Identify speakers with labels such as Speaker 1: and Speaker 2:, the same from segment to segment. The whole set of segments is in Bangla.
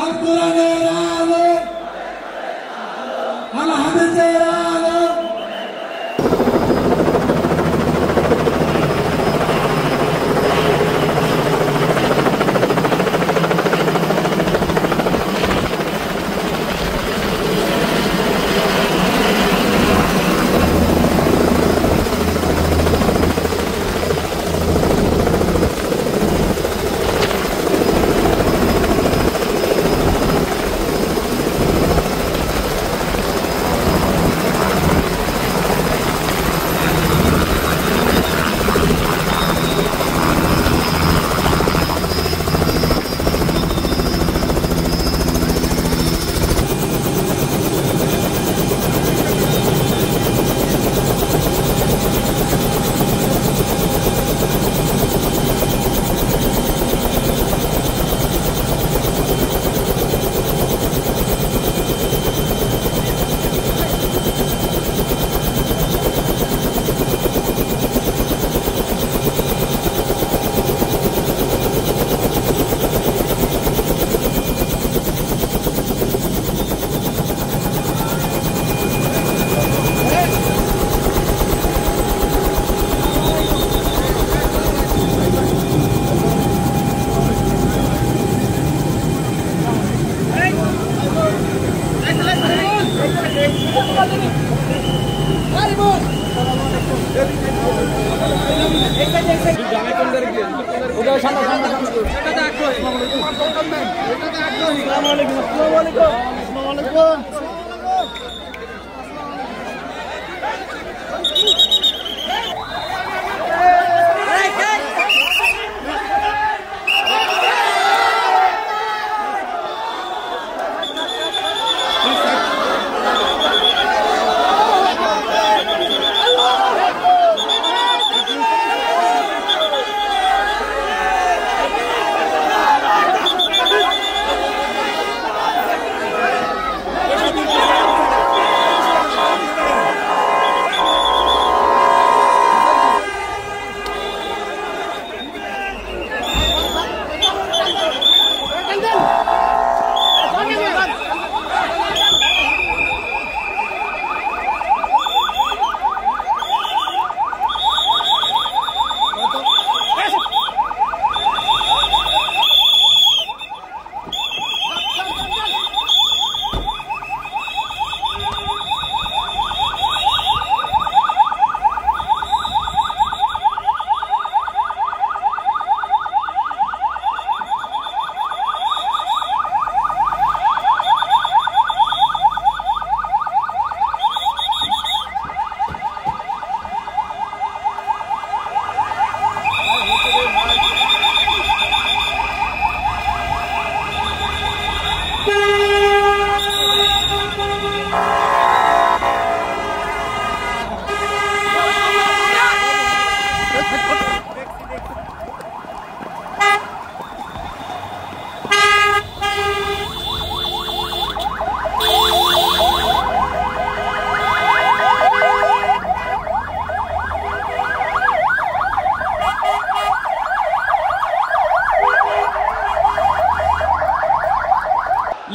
Speaker 1: আল কোরআনের আলো আল হাদিসের আলো।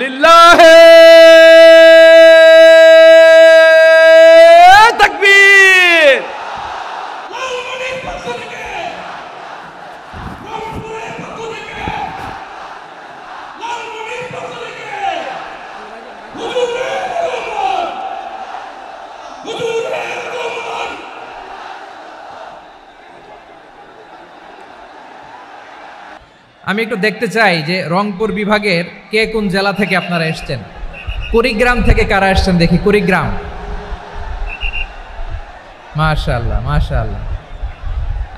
Speaker 2: লিল্লাহে তাকবীর।
Speaker 3: আমি একটু দেখতে চাই যে রংপুর বিভাগের কে কোন জেলা থেকে আপনারা এসেছেন। কুড়িগ্রাম থেকে কারা এসেছেন দেখি, কুড়িগ্রাম। মাশাআল্লাহ মাশাআল্লাহ।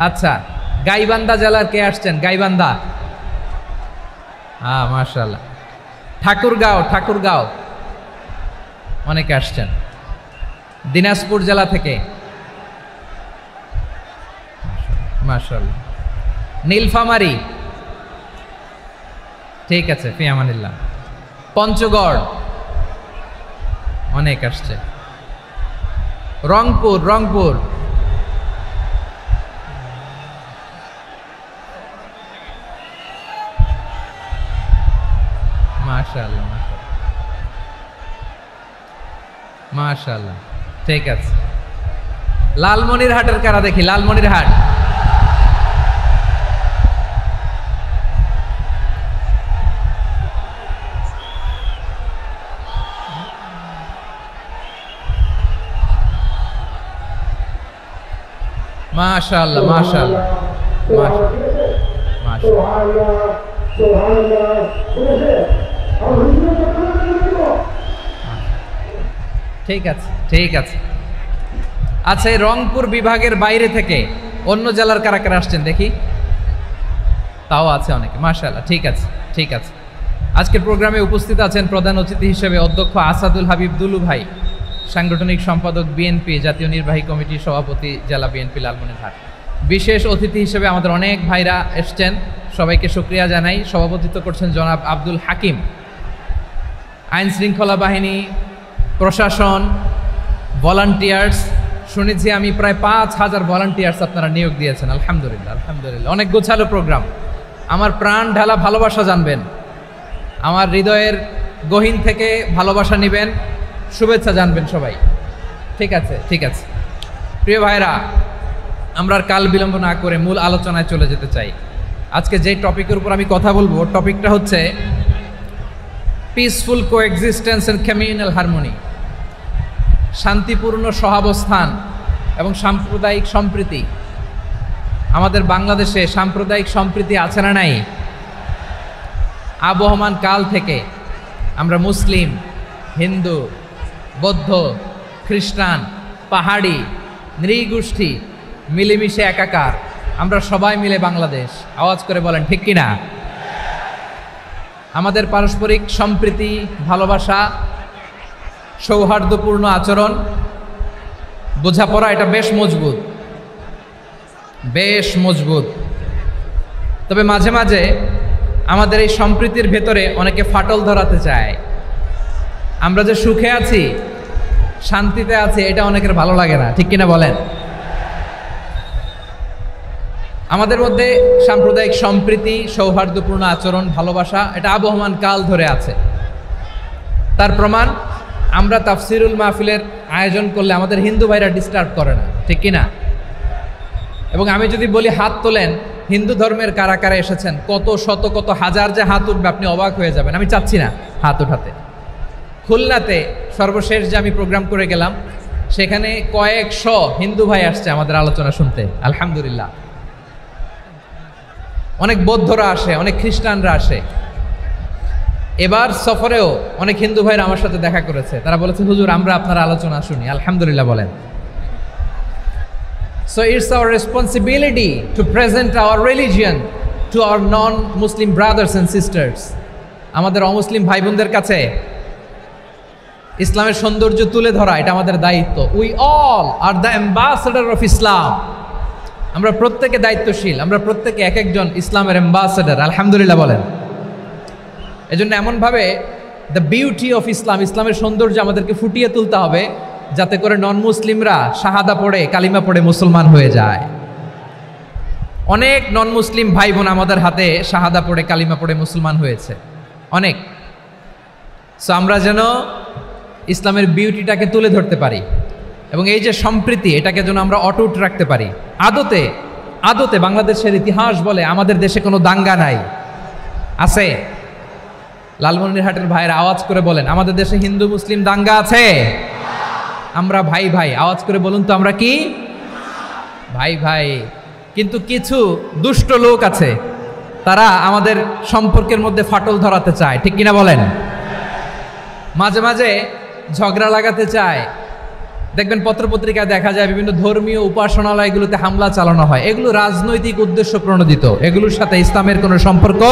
Speaker 3: আচ্ছা, গাইবান্ধা জেলার কে আসছেন? গাইবান্ধা, হ্যাঁ মাশাআল্লাহ। ঠাকুরগাঁও, ঠাকুরগাঁও অনেকে আসছেন। দিনাজপুর জেলা থেকে মাশাআল্লাহ। নীলফামারী, ঠিক আছে, ফি আমানিল্লাহ। পঞ্চগড় অনেক আসছে। রংপুর, রংপুর মাশাআল্লাহ, মাশাআল্লাহ। ঠিক আছে, লালমনিরহাটের কারা দেখি, লালমনিরহাট। মাশাআল্লাহ, মাশাআল্লাহ, ঠিক আছে, ঠিক আছে। আচ্ছা, এই রংপুর বিভাগের বাইরে থেকে অন্য জেলার কারা কারা আসছেন দেখি, তাও আছে অনেকে। মাশাআল্লাহ, ঠিক আছে, ঠিক আছে। আজকের প্রোগ্রামে উপস্থিত আছেন প্রধান অতিথি হিসেবে অধ্যক্ষ আসাদুল হাবিব দুলু ভাই, সাংগঠনিক সম্পাদক বিএনপি, জাতীয় নির্বাহী কমিটির সভাপতি, জেলা বিএনপি লালমনিরহাট। বিশেষ অতিথি হিসেবে আমাদের অনেক ভাইরা এসছেন, সবাইকে শুকরিয়া জানাই। সভাপতিত্ব করছেন জনাব আব্দুল হাকিম। আইন শৃঙ্খলা বাহিনী, প্রশাসন, ভলান্টিয়ার্স, শুনেছি আমি প্রায় 5000 ভলান্টিয়ার্স আপনারা নিয়োগ দিয়েছেন। আলহামদুলিল্লাহ, আলহামদুলিল্লাহ। অনেক গোছালো প্রোগ্রাম। আমার প্রাণ ঢালা ভালোবাসা জানবেন, আমার হৃদয়ের গহীন থেকে ভালোবাসা নেবেন, শুভেচ্ছা জানবেন সবাই। ঠিক আছে, ঠিক আছে। প্রিয় ভাইরা, আমরা আর কাল বিলম্ব না করে মূল আলোচনায় চলে যেতে চাই। আজকে যে টপিকের উপর আমি কথা বলবো, টপিকটা হচ্ছে peaceful coexistence and communal harmony, শান্তিপূর্ণ সহাবস্থান এবং সাম্প্রদায়িক সম্প্রীতি। আমাদের বাংলাদেশে সাম্প্রদায়িক সম্প্রীতি আছে না নাই? আবহমান কাল থেকে আমরা মুসলিম, হিন্দু, বৌদ্ধ, খ্রিস্টান, পাহাড়ি, নৃগোষ্ঠী মিলেমিশে একাকার, আমরা সবাই মিলে বাংলাদেশ। আওয়াজ করে বলেন ঠিক কিনা? আমাদের পারস্পরিক সম্প্রীতি, ভালোবাসা, সৌহার্দ্যপূর্ণ আচরণ, বোঝাপড়া, এটা বেশ মজবুত, বেশ মজবুত। তবে মাঝে মাঝে আমাদের এই সম্প্রীতির ভেতরে অনেকে ফাটল ধরাতে চায়। আমরা যে সুখে আছি, শান্তিতে আছি, এটা অনেকের ভালো লাগে না, ঠিক কিনা বলেন? আমাদের মধ্যে সাম্প্রদায়িক সম্প্রীতি, সৌহার্দ্যপূর্ণ আচরণ, ভালোবাসা, এটা আবহমান কাল ধরে আছে। তার প্রমাণ, আমরা তাফসিরুল মাহফিলের আয়োজন করলে আমাদের হিন্দু ভাইরা ডিস্টার্ব করে না, ঠিক কিনা? এবং আমি যদি বলি হাত তোলেন, হিন্দু ধর্মের কারা কারা এসেছেন, কত শত কত হাজার যে হাত উঠবে, আপনি অবাক হয়ে যাবেন। আমি চাচ্ছি না হাত উঠাতে। খুলনাতে সর্বশেষ যে আমি প্রোগ্রাম করে গেলাম, সেখানে কয়েকশো হিন্দু ভাই আসছে আমাদের আলোচনা শুনতে। আলহামদুলিল্লাহ। অনেক বৌদ্ধরা আসে, অনেক খ্রিস্টানরা আসে। এবার সফরেও অনেক হিন্দু ভাইরা আমার সাথে দেখা করেছে। তারা বলেছে, হুজুর আমরা আপনার আলোচনা শুনি। আলহামদুলিল্লাহ বলেন। So it's our responsibility to present our religion to our non-Muslim brothers and sisters. আমাদের অমুসলিম ভাই বোনদের কাছে ইসলামের সৌন্দর্য তুলে ধরা, এটা আমাদের দায়িত্ব। We all are the ambassador of Islam. আমরা প্রত্যেকে দায়িত্বশীল, আমরা প্রত্যেকে এক একজন ইসলামের অ্যাম্বাসেডর। আলহামদুলিল্লাহ বলেন। এজন্য এমনভাবে দ্য বিউটি অফ ইসলাম, ইসলামের সৌন্দর্য আমাদেরকে ফুটিয়ে তুলতে হবে, যাতে করে নন মুসলিমরা শাহাদা পড়ে, কালিমা পড়ে মুসলমান হয়ে যায়। অনেক নন মুসলিম ভাই বোন আমাদের হাতে শাহাদা পড়ে, কালিমা পড়ে মুসলমান হয়েছে, অনেক। সো আমরা যেন ইসলামের বিউটিটাকে তুলে ধরতে পারি এবং এই যে সম্প্রীতি, এটাকে যেন আমরা অটুট রাখতে পারি। আদতে আদতে বাংলাদেশের ইতিহাস বলে আমাদের দেশে কোনো দাঙ্গা নাই, আছে? লালমনিরহাটের ভাইয়ের আওয়াজ করে বলেন, আমাদের দেশে হিন্দু মুসলিম দাঙ্গা আছে? আমরা ভাই ভাই, আওয়াজ করে বলুন তো, আমরা কি ভাই ভাই? কিন্তু কিছু দুষ্ট লোক আছে, তারা আমাদের সম্পর্কের মধ্যে ফাটল ধরাতে চায়, ঠিক কিনা বলেন? মাঝে মাঝে ঝগড়া লাগাতে চায়। দেখবেন পত্রপত্রিকায় দেখা যায় বিভিন্ন ধর্মীয় উপাসনালয়গুলোতে হামলা চালানো হয়। এগুলো রাজনৈতিক উদ্দেশ্য প্রণোদিত, এগুলোর সাথে ইসলামের কোনো সম্পর্ক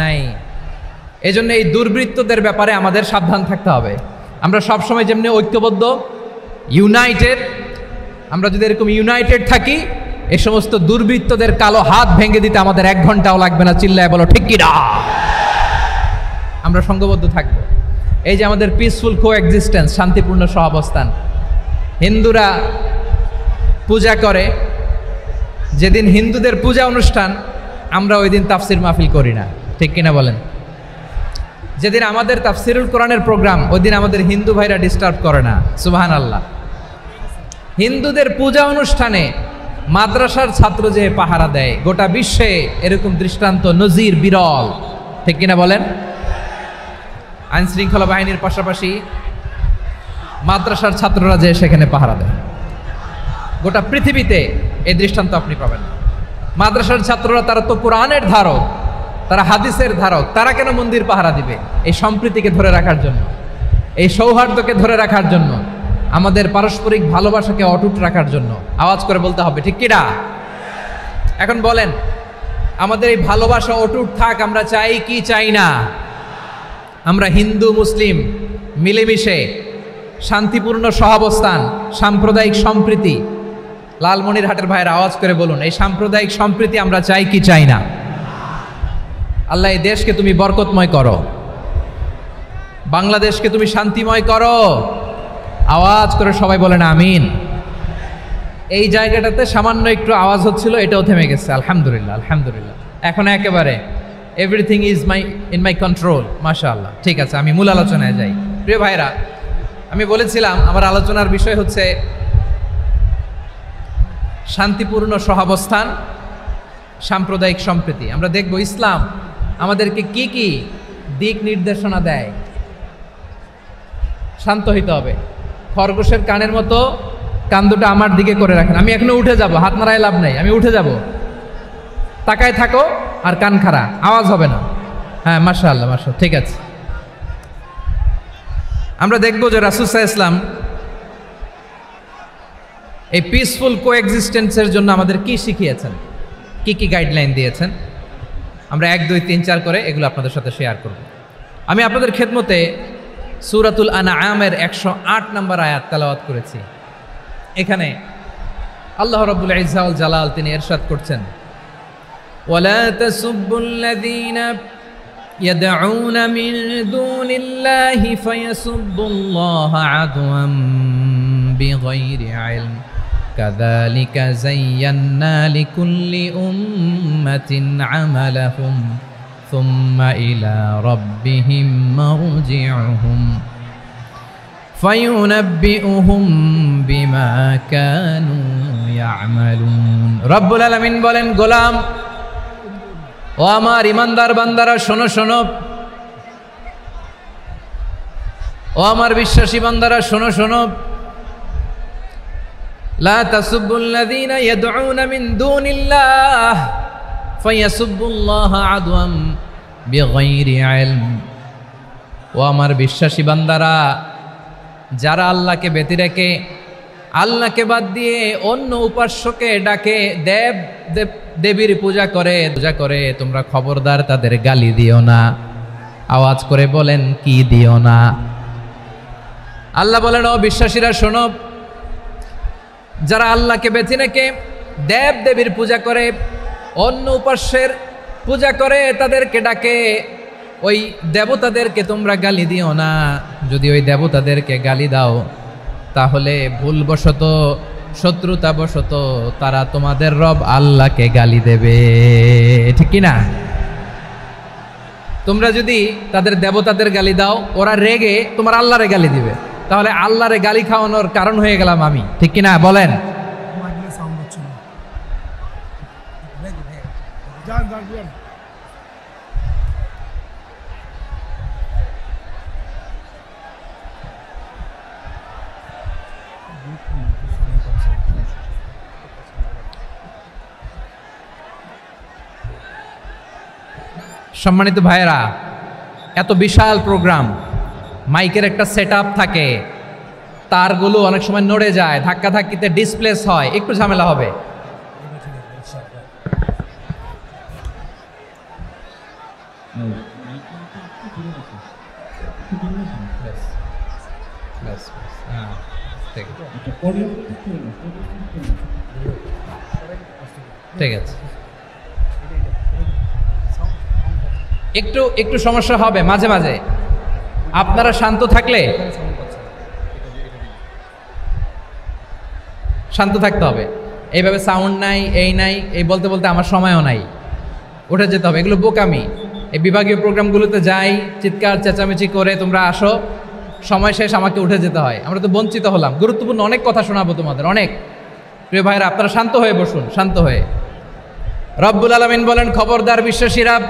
Speaker 3: নাই। এজন্য এই দুর্বৃত্তদের ব্যাপারে আমাদের সাবধান থাকতে হবে। আমরা সবসময় যেমনি ঐক্যবদ্ধ, ইউনাইটেড, আমরা যদি এরকম ইউনাইটেড থাকি, এই সমস্ত দুর্বৃত্তদের কালো হাত ভেঙে দিতে আমাদের 1 ঘন্টাও লাগবে না। চিল্লায় বলো ঠিক কিনা? আমরা সংঘবদ্ধ থাকবো। এই যে আমাদের পিসফুল কোএক্সিস্টেন্স, শান্তিপূর্ণ সহাবস্থান। হিন্দুরা পূজা করে, যেদিন হিন্দুদের পূজা অনুষ্ঠান, আমরা ওই দিন তাফসির মাহফিল করি না, ঠিক কিনা বলেন? যেদিন আমাদের তাফসিরুল কোরআনের প্রোগ্রাম, ওই দিন আমাদের হিন্দু ভাইরা ডিস্টার্ব করে না। সুবহানাল্লাহ। হিন্দুদের পূজা অনুষ্ঠানে মাদ্রাসার ছাত্র যে পাহারা দেয়, গোটা বিশ্বে এরকম দৃষ্টান্ত নজির বিরল, ঠিক কিনা বলেন? আইন শৃঙ্খলা বাহিনীর পাশাপাশি মাদ্রাসার ছাত্ররা যে সেখানে পাহারা দেয়, গোটা পৃথিবীতে এই দৃষ্টান্ত আপনি পাবেন। মাদ্রাসার ছাত্ররা, তারা তো কোরআনের ধারক, তারা হাদিসের ধারক, তারা কেন মন্দির পাহারা দিবে? এই সম্প্রীতিকে ধরে রাখার জন্য, এই সৌহার্দ্যকে ধরে রাখার জন্য, আমাদের পারস্পরিক ভালোবাসাকে অটুট রাখার জন্য। আওয়াজ করে বলতে হবে, ঠিক কিনা? এখন বলেন, আমাদের এই ভালোবাসা অটুট থাক, আমরা চাই কি চাই না? আমরা হিন্দু মুসলিম মিলেমিশে শান্তিপূর্ণ সহাবস্থান, সাম্প্রদায়িক সম্প্রীতি, লালমনিরহাটের ভাইয়ের আওয়াজ করে বলুন, এই সাম্প্রদায়িক সম্প্রীতি আমরা চাই কি চাই না? আল্লাহ এই দেশকে তুমি বরকতময় করো, বাংলাদেশকে তুমি শান্তিময় করো। আওয়াজ করে সবাই বলেন আমিন। এই জায়গাটাতে সামান্য একটু আওয়াজ হচ্ছিল, এটাও থেমে গেছে। আলহামদুলিল্লাহ, আলহামদুলিল্লাহ। এখন একেবারে everything is in my control. মাশাআল্লাহ। ঠিক আছে, আমি মূল আলোচনায় যাই। প্রিয় ভাইরা, আমি বলেছিলাম আমার আলোচনার বিষয় হচ্ছে শান্তিপূর্ণ সহাবস্থান, সাম্প্রদায়িক সম্প্রীতি। আমরা দেখব ইসলাম আমাদেরকে কি কি দিক নির্দেশনা দেয়। শান্ত হইতে হবে। খরগোশের কানের মতো কান দুটো আমার দিকে করে রাখেন। আমি এখনো উঠে যাব, হাত নাড়ায় লাভ নাই, আমি উঠে যাব। তাকায় থাকো আর কান খাড়া, আওয়াজ হবে না। হ্যাঁ, মাশাআল্লাহ, মাশাআল্লাহ, ঠিক আছে। আমরা দেখব যে রাসূল সাল্লাল্লাহু আলাইহি ওয়াসাল্লাম এই পিসফুল কোএক্সিস্টেন্সের জন্য আমাদের কি শিখিয়েছেন, কি কি গাইডলাইন দিয়েছেন। আমরা 1, 2, 3, 4 করে এগুলো আপনাদের সাথে শেয়ার করব। আমি আপনাদের খেদমতে সূরাতুল আনআমের 108 নম্বর আয়াত তেলাওয়াত করেছি। এখানে আল্লাহ রাব্বুল ইজ্জা ওয়াল জালাল তিনি ইরশাদ করছেন, ওয়ালা তাসুব্বুল্লাযীনা ইয়াদউনা মিন দুনিল্লাহি ফায়াসুব্বুল্লাহা আদওয়াম বিগাইরি ইলম কাযালিকা যায়্যান্না লিকুল্লি উম্মাতিন আমালাহুম সুম্মা ইলা রাব্বিহিম মারজিউহুম ফায়ুনাব্বিউহুম বিমা কানু ইয়ামালুন। রব্বুল আলামিন বলেন, গোলাম ও আমার ইমানদার বান্দারা, শোনো শোনো। ও আমার বিশ্বাসী বান্দারা, শোনো শোনো। লা তাসুব্বুল্লাযীনা ইয়াদউনা মিন দুনিল্লাহ ফায়াসুব্বুল্লাহা আদওয়াম বিগাইরি ইলম। ও আমার বিশ্বাসী বান্দারা, যারা আল্লাহকে ব্যতি রেখে, আল্লাহকে বাদ দিয়ে অন্য উপাস্যকে ডাকে, দেবীর পূজা করে, তোমরা খবরদার তাদের গালি দিও না। আওয়াজ করে বলেন, কি দিও না? আল্লাহ বলেন, ও বিশ্বাসীরা শোনো, যারা আল্লাহকে বেছে রেখে দেবীর পূজা করে, অন্য উপাস্যের পূজা করে, তাদেরকে ডাকে, ওই দেবতাদেরকে তোমরা গালি দিও না। যদি ওই দেবতাদেরকে গালি দাও, তাহলে ভুলবশত, শত্রুতাবশত তারা তোমাদের রব আল্লাহকে গালি দেবে, ঠিক কি না? তোমরা যদি তাদের দেবতাদের গালি দাও, ওরা রেগে তোমার আল্লাহরে গালি দিবে, তাহলে আল্লাহরে গালি খাওয়ানোর কারণ হয়ে গেলাম আমি, ঠিক কি না? বলেন। সম্মানিত ভাইয়েরা, এত বিশাল প্রোগ্রাম, মাইকের একটা সেটআপ থাকে, তারগুলো অনেক সময় নড়ে যায়, ধাক্কা ধাক্কিতে ডিসপ্লেস হয়, একটু ঝামেলা হবে। ঠিক আছে, একটু একটু সমস্যা হবে মাঝে মাঝে। আপনারা শান্ত থাকলে, শান্ত থাকতে হবে। এইভাবে সাউন্ড নাই, এই নাই, এই বলতে বলতে আমার সময়ও নাই, উঠে যেতে হবে, এগুলো বোকামি। এই বিভাগীয় প্রোগ্রামগুলোতে যাই, চিৎকার চেঁচামেচি করে তোমরা আসো, সময় শেষ আমাকে উঠে যেতে হয়। আমরা তো বঞ্চিত হলাম। গুরুত্বপূর্ণ অনেক কথা শোনাবো তোমাদের, অনেক। প্রিয় ভাইরা, আপনারা শান্ত হয়ে বসুন, শান্ত হয়ে। রব্বুল আলামিন বলেন, খবরদার বিশ্বাসীরা,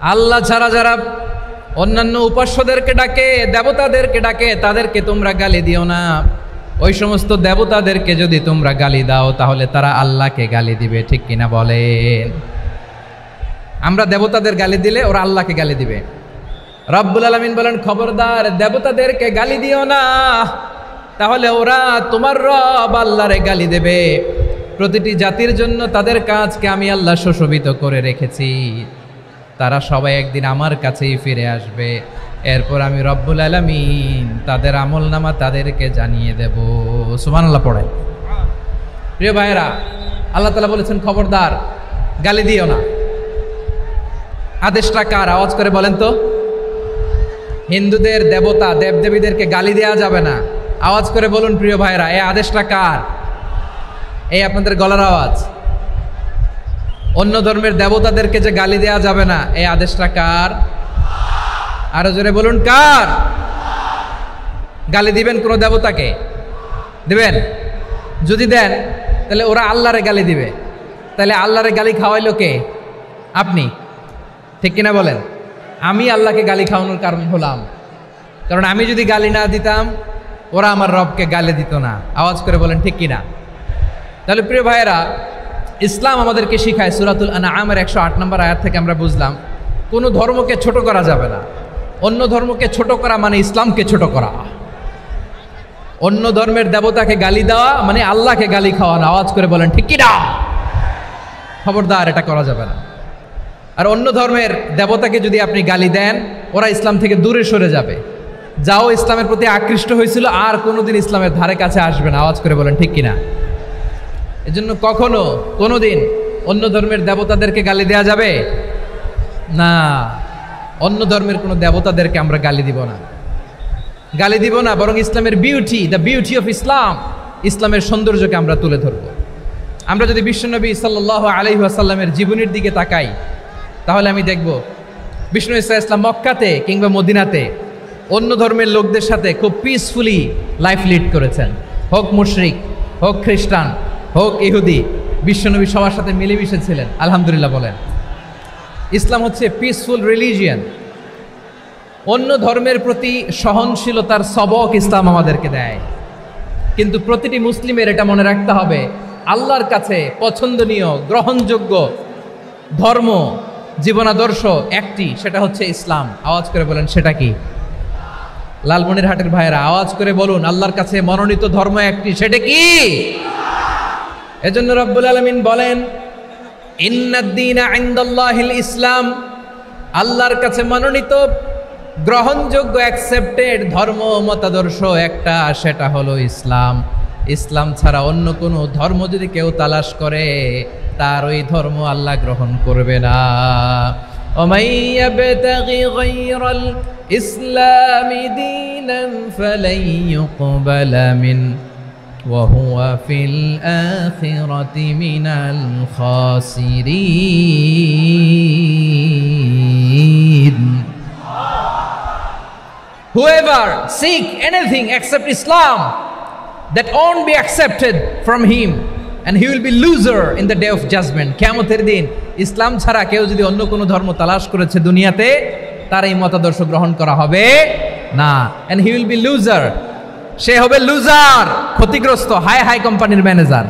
Speaker 3: আল্লাহ ছাড়া যারা অন্যান্য উপাস্যদেরকে ডাকে, দেবতাদেরকে ডাকে, তাদেরকে তোমরা গালি দিও না। ওই সমস্ত দেবতাদেরকে যদি তোমরা গালি দাও তাহলে তারা আল্লাহকে গালি দিবে, ঠিক কিনা বলেন? আমরা দেবতাদের গালি দিলে ওরা আল্লাহকে গালি দিবে। রব্বুল আলামিন বলেন, খবরদার দেবতাদেরকে গালি দিও না, তাহলে ওরা তোমার রব আল্লাহরে গালি দেবে। প্রতিটি জাতির জন্য তাদের কাজকে আমি আল্লাহ সুশোভিত করে রেখেছি, তারা সবাই একদিন আমার কাছেই ফিরে আসবে। এরপর আমি রব্বুল আলামিন তাদের আমলনামা তাদেরকে জানিয়ে দেব। সুবহানাল্লাহ পড়েন। প্রিয় ভাইয়েরা, আল্লাহ তাআলা বলেছেন খবরদার গালি দিও না। আদেশটা কার? আওয়াজ করে বলেন তো। হিন্দুদের দেবতা দেবদেবীদেরকে গালি দেওয়া যাবে না। আওয়াজ করে বলুন প্রিয় ভাইয়েরা, এই আদেশটা কার? এই আপনাদের গলার আওয়াজ। অন্য ধর্মের দেবতাদেরকে যে গালি দেওয়া যাবে না, এই আদেশটা কার? আরো জোরে বলুন, কার? গালি দিবেন কোন দেবতাকে? দিবেন? যদি দেন তাহলে ওরা আল্লাহরে গালি দিবে। তাহলে আল্লাহরে গালি খাওয়াইলো কে? আপনি, ঠিক কিনা বলেন? আমি আল্লাহকে গালি খাওয়ানোর কারণ হলাম, কারণ আমি যদি গালি না দিতাম ওরা আমার রবকে গালি দিত না। আওয়াজ করে বলেন ঠিক কিনা? তাহলে প্রিয় ভাইয়েরা, ইসলাম আমাদেরকে শিখায়, সূরাতুল আনআমের 108 নম্বর আয়াত থেকে আমরা বুঝলাম কোনো ধর্মকে ছোট করা যাবে না। অন্য ধর্মকে ছোট করা মানে ইসলামকে ছোট করা। অন্য ধর্মের দেবতাকে গালি দেওয়া মানে আল্লাহকে গালি খাওয়ানো। আওয়াজ করে বলেন ঠিক কিনা? খবরদার, এটা করা যাবে না। আর অন্য ধর্মের দেবতাকে যদি আপনি গালি দেন, ওরা ইসলাম থেকে দূরে সরে যাবে। যাও ইসলামের প্রতি আকৃষ্ট হয়েছিল আর কোনোদিন ইসলামের ধারে কাছে আসবে না। আওয়াজ করে বলেন ঠিক কিনা? এজন্য কখনো কোনোদিন অন্য ধর্মের দেবতাদেরকে গালি দেওয়া যাবে না। অন্য ধর্মের কোনো দেবতাদেরকে আমরা গালি দিব না, গালি দিব না, বরং ইসলামের beauty, the beauty of Islam, ইসলামের সৌন্দর্যকে আমরা তুলে ধরব। আমরা যদি বিশ্বনবী সাল্লাল্লাহু আলাইহি ওয়াসাল্লামের জীবনের দিকে তাকাই, তাহলে আমি দেখব বিষ্ণু ইসলাম মক্কাতে কিংবা মদিনাতে অন্য ধর্মের লোকদের সাথে খুব পিসফুলি লাইফ লিড করেছেন। হোক মুশরিক, হোক খ্রিস্টান, হোক ইহুদি, বিশ্বনবী সবার সাথে মিলেমিশে ছিলেন। আলহামদুলিল্লাহ বলেন। ইসলাম হচ্ছে পিসফুল রিলিজিয়ান। অন্য ধর্মের প্রতি সহনশীলতার সবক ইসলাম আমাদেরকে দেয়। কিন্তু প্রতিটি মুসলিমের এটা মনে রাখতে হবে, আল্লাহর কাছে পছন্দনীয় গ্রহণযোগ্য ধর্ম, জীবনাদর্শ একটি, সেটা হচ্ছে ইসলাম। আওয়াজ করে বলেন সেটা কি? লালমনিরহাটের ভাইয়েরা আওয়াজ করে বলুন, আল্লাহর কাছে মনোনীত ধর্ম একটি, সেটা কি? এজন্য রব্বুল আলামিন বলেন, ইন্নাদ-দীনা ইনদাল্লাহিল ইসলাম, আল্লাহর কাছে মনোনীত গ্রহণযোগ্য অ্যাকসেপ্টেড ধর্ম মতাদর্শ একটা, সেটা হলো ইসলাম। ইসলাম ছাড়া অন্য কোনো ধর্ম যদি কেউ তালাশ করে, তার ওই ধর্ম আল্লাহ গ্রহণ করবে না। ওমাই ইয়াবতাগি গায়রাল ইসলামি দীনান ফালাই ইউকবালা মিন ওয়া হুয়া ফিল আখিরাতি মিনাল খাসিরিন। Whoever seek anything except Islam, that won't be accepted from him, and he will be loser in the day of judgment. কিয়ামতের দিন ইসলাম ছাড়া কেউ যদি অন্য কোনো ধর্ম তালাশ করেছে দুনিয়াতে, তার এই মতাদর্শ গ্রহণ করা হবে না। and he will be loser, সে হবে লুজার, ক্ষতিগ্রস্ত, হাই হাই কোম্পানির ম্যানেজার।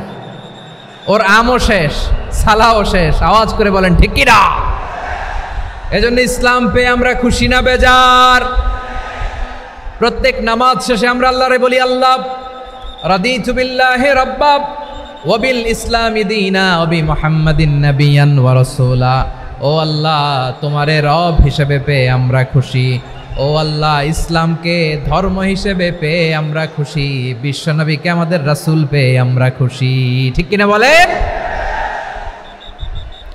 Speaker 3: ওর আমও শেষ, সালাও শেষ। আওয়াজ করে বলেন ঠিক কি না? এজন্য ইসলাম পেয়ে আমরা খুশি না বেজার? প্রত্যেক নামাজ শেষে আমরা আল্লাহরে বলি, আল্লাহ রাদিতু বিল্লাহি রাব্বা ওয়া বিল ইসলামি দীনা ওয়া বি মুহাম্মাদিন নাবিয়ান ওয়া রাসূলা। ও আল্লাহ, তোমারে রব হিসেবে পেয়ে আমরা খুশি। ও আল্লাহ, ইসলামকে ধর্ম হিসেবে পেয়ে আমরা খুশি। বিশ্বনবীকে আমাদের রাসূল পেয়ে আমরা খুশি। ঠিক কিনা বলে?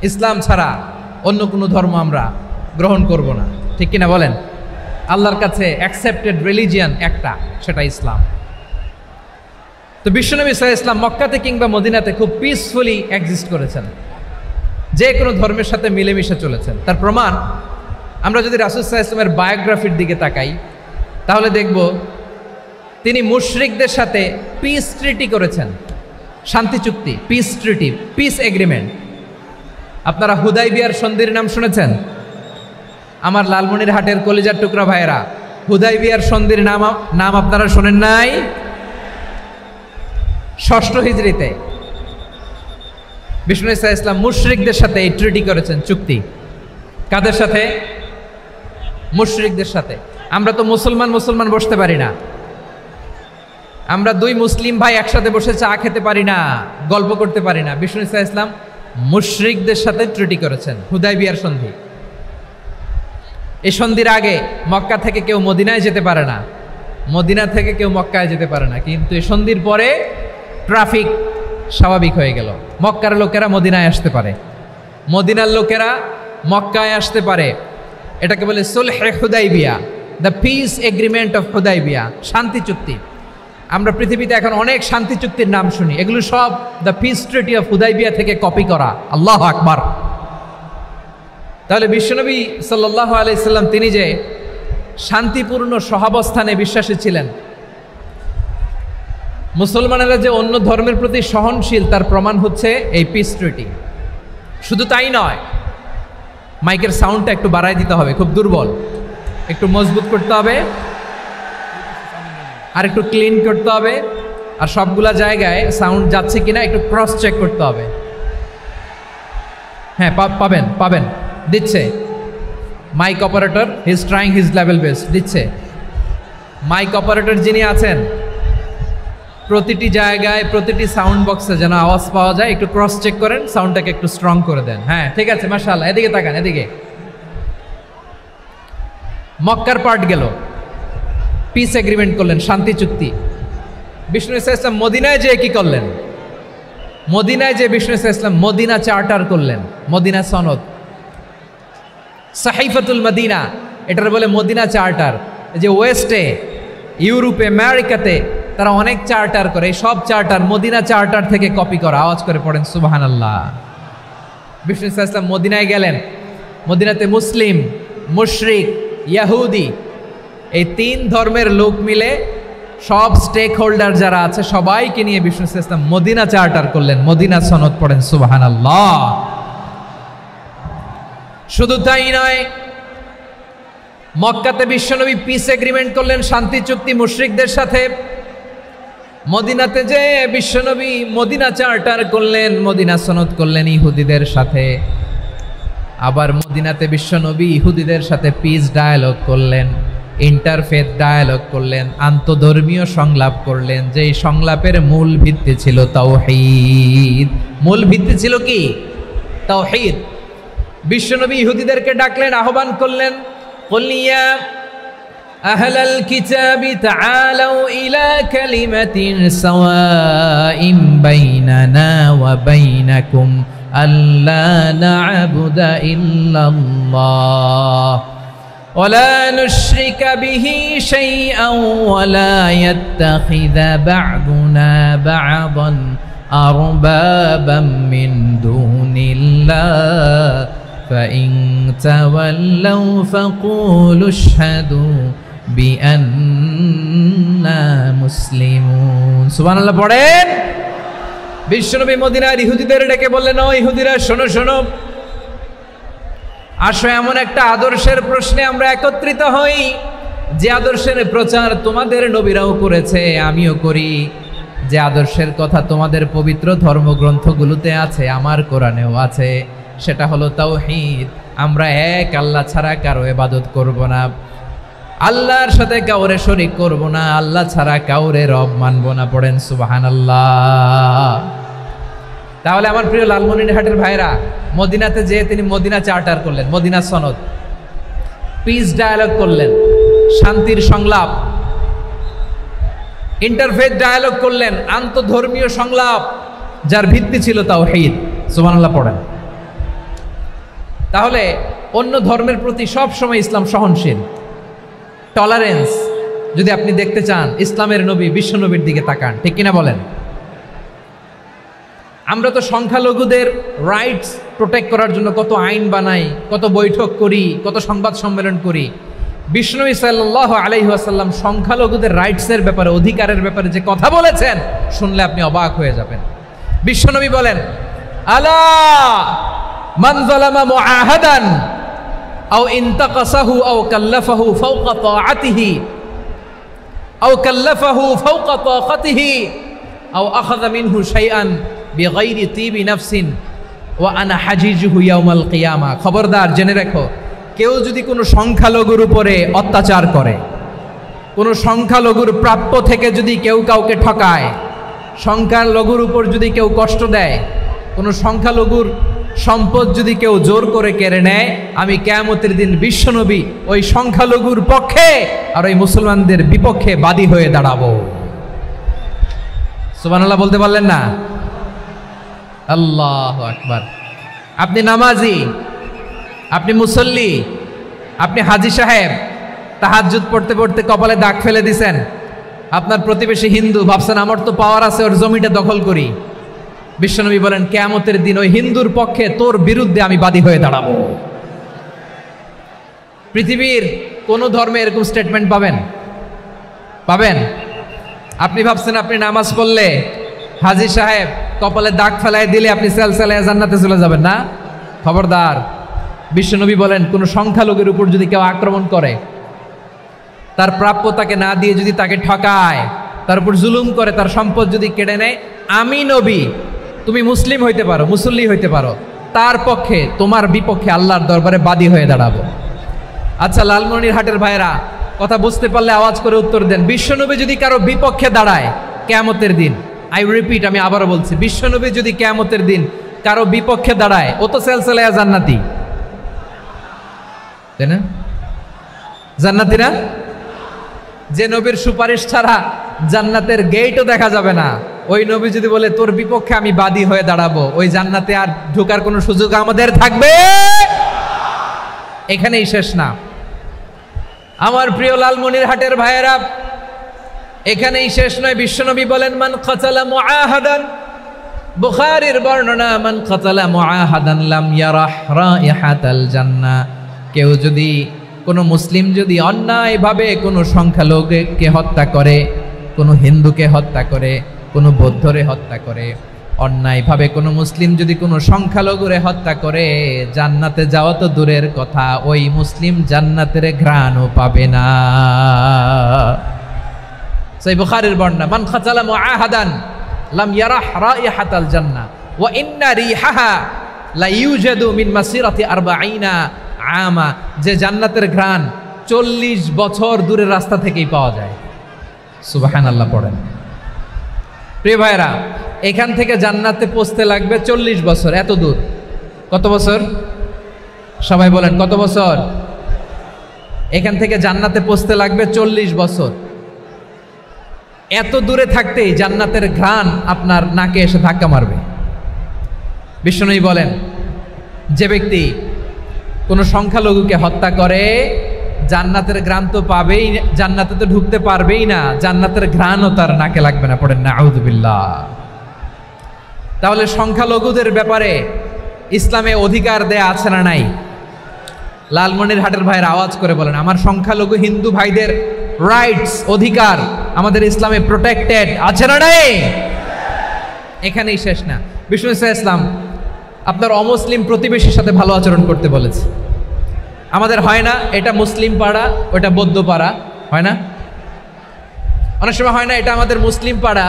Speaker 3: ইসলাম ছাড়া অন্য কোনো ধর্ম আমরা গ্রহণ করব না। ঠিক কিনা বলেন? আল্লাহর কাছে অ্যাকসেপ্টেড রিলিজিয়ান একটা, সেটা ইসলাম। তো বিশ্বনবী সাল্লাল্লাহু আলাইহি ওয়াসাল্লাম মক্কাতে কিংবা মদিনাতে খুব পিসফুলি এক্সিস্ট করেছেন। যে কোনো ধর্মের সাথে মিলেমিশে চলেছেন। তার প্রমাণ আমরা যদি রাসূল সাল্লাল্লাহু আলাইহি ওয়াসাল্লামের বায়োগ্রাফির দিকে তাকাই তাহলে দেখব তিনি মুশরিকদের সাথে পিস ট্রিটি করেছেন, শান্তি চুক্তি, পিস ট্রিটি, পিস এগ্রিমেন্ট। আপনারা হুদাইবিয়ার সন্ধির নাম শুনেছেন? আমার লালমনিরহাটের কলিজার টুকরা ভাইয়েরা, হুদাইবিয়ার সন্ধির নাম আপনারা শোনেন নাই? 6ষ্ঠ হিজরিতে বিষ্ণু ঈসা ইসলাম মুশরিকদের সাথে এই ট্রিটি করেছেন, চুক্তি। কাদের সাথে? মুশরিকদের সাথে। আমরা তো মুসলমান বসতে পারি না, আমরা দুই মুসলিম ভাই একসাথে বসে চা খেতে পারি না, গল্প করতে পারি না। বিষ্ণু ঈসা ইসলাম মুশরিকদের সাথে ট্রিটি করেছেন, হুদাইবিয়ার সন্ধি। এই সন্ধির আগে মক্কা থেকে কেউ মদিনায় যেতে পারে না, মদিনা থেকে কেউ মক্কায় যেতে পারে না, কিন্তু এই সন্ধির পরে ট্রাফিক স্বাভাবিক হয়ে গেল। মক্কার লোকেরা মদিনায় আসতে পারে, মদিনার লোকেরা মক্কায় আসতে পারে। এটাকে বলে সুলহে Hudaybiyyah, the peace agreement of Hudaybiyyah, শান্তি চুক্তি। আমরা পৃথিবীতে এখন অনেক শান্তি চুক্তির নাম শুনি, এগুলো সব the piece treaty of Hudaibiya থেকে কপি করা। আল্লাহু আকবার। তাহলে বিশ্বনবী সাল্লাল্লাহু আলাইহি সাল্লাম তিনি যে শান্তিপূর্ণ সহাবস্থানে বিশ্বাসী ছিলেন, মুসলমানেরা যে অন্য ধর্মের প্রতি সহনশীল তার প্রমাণ হচ্ছে এই পিস ট্রিটি। শুধু তাই নয়, মাইকের সাউন্ডটা একটু বাড়াই দিতে হবে, খুব দুর্বল, একটু মজবুত করতে হবে, আর একটু ক্লিন করতে হবে, আর সবগুলা জায়গায় সাউন্ড যাচ্ছে কিনা একটু ক্রস চেক করতে হবে। হ্যাঁ, পাবেন দিচ্ছে mike operator, he is trying his level best, দিচ্ছে। মাইক অপারেটর যিনি আছেন প্রতিটি জায়গায় প্রতিটি সাউন্ড বক্সে যেন আওয়াজ পাওয়া যায়, একটু ক্রস চেক করেন, সাউন্ডটাকে একটু স্ট্রং করে দেন। হ্যাঁ, ঠিক আছে, মাশাআল্লাহ। এদিকে তাকান, এদিকে। মক্কার পার্ট গেল, পিস এগ্রিমেন্ট করলেন, শান্তি চুক্তি। বিষ্ণু ঈসা ইসলাম মদিনায় যে কি করলেন? মদিনায় যে বিষ্ণু ঈসা ইসলাম মদিনা চার্টার করলেন, মদিনা সনদ, সাহিফাতুল মদিনা, এটার বলে মদিনা চার্টার। যে ওয়েস্টে, ইউরোপে, আমেরিকাতে তারা অনেক চার্টার করে, সব চার্টার মদিনা চার্টার থেকে কপি করা। আওয়াজ করে পড়েন সুবহানাল্লাহ। বিষ্ণু ঈসা ইসলাম মদিনায় গেলেন, মদিনাতে মুসলিম, মুশরিক, ইয়াহুদি, এই 3 ধর্মের লোক মিলে সব স্টেক হোল্ডার যারা আছে সবাইকে নিয়ে বিষ্ণু ঈসা ইসলাম মদিনা চার্টার করলেন, মদিনা সনদ। পড়েন সুবহানাল্লাহ। শুধু তাই নয়, মক্কাতে বিশ্বনবী পিস এগ্রিমেন্ট করলেন, শান্তি চুক্তি মুশরিকদের সাথে। মদিনাতে যে বিশ্বনবী মদিনা চার্টার করলেন, মদিনা সনদ করলেন ইহুদিদের সাথে। আবার মদিনাতে বিশ্বনবী ইহুদিদের সাথে পিস ডায়ালগ করলেন, ইন্টারফেথ ডায়ালগ করলেন, আন্তধর্মীয় সংলাপ করলেন। যেই সংলাপের মূল ভিত্তি ছিল তাওহীদ। মূল ভিত্তি ছিল কি? তাওহীদ। বিশ্বনবী ইহুদিদেরকে ডাকলেন, আহ্বান করলেন, কুল ইয়া আহলাল কিতাবি তাআলাউ ইলা কালিমাতিন সাওয়াইন বাইনানা ওয়া বাইনাকুম আল্লা না'বুদা ইল্লাল্লাহ ওয়া লা নুশরিকা বিহি শাইআন ওয়া লা ইয়াত্তাখিযা বা'দুনা বা'দান আরবাবাম মিন দুনিল্লাহ فإن تولوا فقولوا اشهدوا بأننا مسلمون। সুবহানাল্লাহ পড়েন। বিশ্বনবী মদিনার ইহুদিদের ডেকে বললেন, ও ইহুদিরা, শোনো শোনো, আসো এমন একটা আদর্শের প্রশ্নে আমরা একত্রিত হই যে আদর্শের প্রচার তোমাদের নবীরাও করেছে, আমিও করি। যে আদর্শের কথা তোমাদের পবিত্র ধর্মগ্রন্থগুলোতে আছে, আমার কোরআনেও আছে, সেটা হলো তাওহীদ। আমরা এক আল্লাহ ছাড়া কারো ইবাদত করব না, আল্লাহর সাথে কাউরে শরীক করব না, আল্লাহ ছাড়া কাউরে রব মানব না। পড়েন সুবহানাল্লাহ। তাহলে আমার প্রিয় লালমনিরহাটের ভাইরা, মদিনাতে যে তিনি মদিনা চার্টার করলেন, মদিনা সনদ, পিস ডায়ালগ করলেন, শান্তির সংলাপ, ইন্টারফেথ ডায়ালগ করলেন, আন্তধর্মীয় সংলাপ, যার ভিত্তি ছিল তাওহীদ। সুবহানাল্লাহ পড়েন। তাহলে অন্য ধর্মের প্রতি সব সময় ইসলাম সহনশীল, টলারেন্স। যদি আপনি দেখতে চান ইসলামের নবী বিশ্বনবীর দিকে তাকান, ঠিক কিনা বলেন? আমরা তো সংখ্যালঘুদের রাইটস প্রোটেক্ট করার জন্য কত আইন বানাই, কত বৈঠক করি, কত সংবাদ সম্মেলন করি। বিষ্ণু সাল্লাল্লাহু আলাইহি ওয়াসাল্লাম সংখ্যালঘুদের রাইটসের ব্যাপারে, অধিকারের ব্যাপারে যে কথা বলেছেন, শুনলে আপনি অবাক হয়ে যাবেন। বিশ্বনবী বলেন, আলা মান যালামা মুআহাদান আও ইনতাকাসাহু আও কাল্লাফাহু ফাওকা তাআতিহি আও কাল্লাফাহু ফাওকা তাকাতিহি আও আখাযা মিনহু শাইআন বিগাইরি তিবি নাফসিন ওয়া আনা হাজিজুহু ইয়াউমাল কিয়ামা। খবরদার, জেনে রাখো, কেউ যদি কোনো সংখ্যালঘুর উপরে অত্যাচার করে, কোনো সংখ্যালঘুর প্রাপ্য থেকে যদি কেউ কাউকে ঠকায়, সংখ্যালঘুর উপর যদি কেউ কষ্ট দেয়, কোনো সংখ্যালঘুর সম্পদ যদি কেউ জোর করে কেড়ে নেয়, আমি কিয়ামতের দিন বিশ্বনবী ওই সংখ্যালঘুর পক্ষে আর ওই মুসলমানদের বিপক্ষে বাদী হয়ে দাঁড়াবো। সুবহানাল্লাহ বলতে পারলেন না? আল্লাহু আকবার। আপনি নামাজি, আপনি মুসল্লি, আপনি হাজী সাহেব, তাহাজ্জুদ পড়তে পড়তে কপালে দাগ ফেলে দিছেন, আপনার প্রতিবেশী হিন্দু, ভাবছেন আমার তো পাওয়ার আছে, ওর জমিটা দখল করি। বিশ্বনবী বলেন, কিয়ামতের দিন ওই হিন্দুর পক্ষে তোর বিরুদ্ধে আমি বাদী হয়ে দাঁড়াবো। পৃথিবীর কোন ধর্মে এরকম স্টেটমেন্ট পাবেন? পাবেন? আপনি ভাবছেন আপনি নামাজ পড়লে হাজী সাহেব কপালে দাগ ফেলায় দিলে আপনি সেলসেলায় জান্নাতে চলে যাবেন না? খবরদার। বিশ্বনবী বলেন, কোন সংখ্যালঘুর উপর যদি কেউ আক্রমণ করে, তার প্রাপ্য তাকে না দিয়ে যদি তাকে ঠকায়, তার উপর জুলুম করে, তার সম্পদ যদি কেড়ে নেয়, আমি নবী, তুমি মুসলিম হইতে পারো, মুসল্লি হইতে পারো, তার পক্ষে, তোমার বিপক্ষে আল্লাহর দরবারে বাদী হয়ে দাঁড়াবো। আচ্ছা লালমনিরহাটের ভাইরা, কথা বুঝতে পারলে আওয়াজ করে উত্তর দেন। বিশ্বনবী যদি কারো বিপক্ষে দাঁড়ায় কিয়ামতের দিন, আই রিপিট, আমি আবারও বলছি, বিশ্বনবী যদি কিয়ামতের দিন কারো বিপক্ষে দাঁড়ায়, ও তো সেলসেলায়া জান্নাতি, তাই না? জান্নাতি না? যে নবীর সুপারিশ ছাড়া জান্নাতের গেটও দেখা যাবে না, ওই নবী যদি বলে তোর বিপক্ষে আমি বাদী হয়ে দাঁড়াবো, ওই জান্নাতে আর ঢোকার কোনো সুযোগ আমাদের থাকবে? এখানেই শেষ না আমার প্রিয় লালমনিরহাটের ভাইয়েরা, এখানেই শেষ নয়। বিশ্বনবী বলেন, মান কাতালা মুআহাদান, বুখারীর বর্ণনা, মান কাতালা মুআহাদান লাম ইয়ারাহ রাইহাতাল জান্নাহ। কেউ যদি, কোনো মুসলিম যদি অন্যায়ভাবে কোনো সংখ্যালঘুকে হত্যা করে, কোনো হিন্দুকে হত্যা করে, কোনো বৌদ্ধরে হত্যা করে, অন্যায়ভাবে কোনো মুসলিম যদি কোনো সংখ্যালঘুরে হত্যা করে, জান্নাতে যাওয়া তো দূরের কথা, ওই মুসলিম জান্নাতের ঘ্রাণও পাবে না। সেই বুখারীর বর্ণনা, মান কাতালা মুআহাদান লাম ইয়ারাহ রাইহাতাল জান্নাহ ওয়া ইন্না রিহাহা লা ইউজাদু মিন মাসিরাতি 40 আমা। যে জান্নাতের ঘ্রাণ 40 বছর দূরের রাস্তা থেকেই পাওয়া যায়। সুবহানাল্লাহ পড়েন। প্রিয় ভাইরা, এখান থেকে জান্নাতে পৌঁছতে লাগবে 40 বছর। এত দূর, কত বছর? সবাই বলেন কত বছর? এখান থেকে জান্নাতে পৌঁছতে লাগবে 40 বছর। এত দূরে থাকতেই জান্নাতের ঘ্রাণ আপনার নাকে এসে ধাক্কা মারবে। বিষ্ণুই বলেন, যে ব্যক্তি কোনো সংখ্যালঘুকে হত্যা করে, জান্নাতের ঘ্রাণ তো পাবেই, জান্নাতে তো ঢুকতে পারবেই না, জান্নাতের ঘ্রাণও তার নাকে লাগবে না। পড়েন না আউযুবিল্লাহ। তাহলে সংখ্যালঘুদের ব্যাপারে ইসলামে অধিকার দেয়া আছে না নাই? লালমনিরহাটের ভাইয়ের আওয়াজ করে বলেন, আমার সংখ্যালঘু হিন্দু ভাইদের রাইটস, অধিকার আমাদের ইসলামে প্রোটেক্টেড আছে না নাই? এখানেই শেষ না। বিষ্ণু ইসলাম আপনার অমুসলিম প্রতিবেশীর সাথে ভালো আচরণ করতে বলেছে। আমাদের হয় না এটা মুসলিম পাড়া, ওটা বৌদ্ধ পাড়া, হয় না? অনেক সময় হয় না এটা আমাদের মুসলিম পাড়া,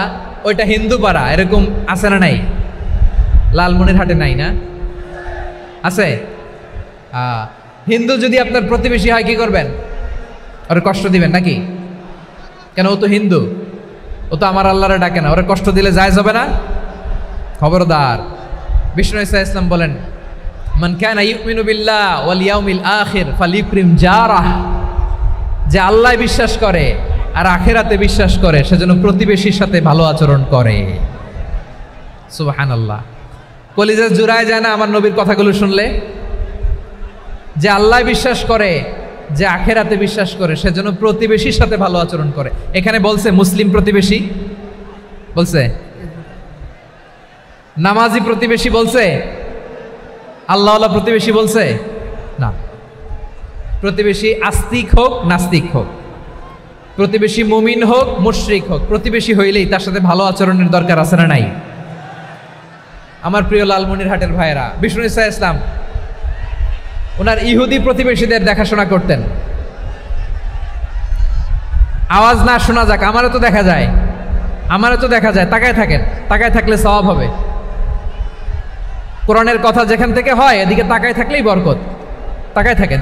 Speaker 3: ওইটা হিন্দু পাড়া, এরকম আছে না নাই? লালমনিরহাটে নাই না? আছে? হিন্দু যদি আপনার প্রতিবেশী হয় কি করবেন? ওর কষ্ট দিবেন নাকি? কেন? ও তো হিন্দু, ও তো আমার আল্লাহরে ডাকে না, ওরা কষ্ট দিলে জায়েজ হবে না? খবরদার। বিষ্ণু ইসলাম বলেন, মান কানা ইউমিনু বিল্লাহ ওয়াল ইয়াউমিল আখির ফালিউকরিম জারাহ। যে আল্লাহ বিশ্বাস করে আর আখিরাতে বিশ্বাস করে, সেজন্য প্রতিবেশীর সাথে ভালো আচরণ করে। সুবহানাল্লাহ। কলিজা জুড়ায় যায় না আমার নবীর কথাগুলো শুনলে? যে আল্লাহ বিশ্বাস করে, যে আখিরাতে বিশ্বাস করে, সেজন্য প্রতিবেশীর সাথে ভালো আচরণ করে। এখানে বলছে মুসলিম প্রতিবেশী, বলছে নামাজি প্রতিবেশী বলছে? আল্লাহওয়ালা প্রতিবেশী বলছে? না। প্রতিবেশী আস্তিক হোক নাস্তিক হোক, প্রতিবেশী মুমিন হোক মুশরিক হোক, প্রতিবেশী হইলেই তার সাথে ভালো আচরণের দরকার আছে না নাই? আমার প্রিয় লালমনিরহাটের ভাইয়েরা, বিষ্ণু ইসা ইসলাম ওনার ইহুদি প্রতিবেশীদের দেখাশোনা করতেন। আওয়াজ না শোনা যাক, আমারও তো দেখা যায়, তাকায় থাকেন, তাকায় থাকলে সওয়াব হবে। কোরআনের কথা যেখান থেকে হয় এদিকে তাকায় থাকলেই বরকত। তাকায় থাকেন।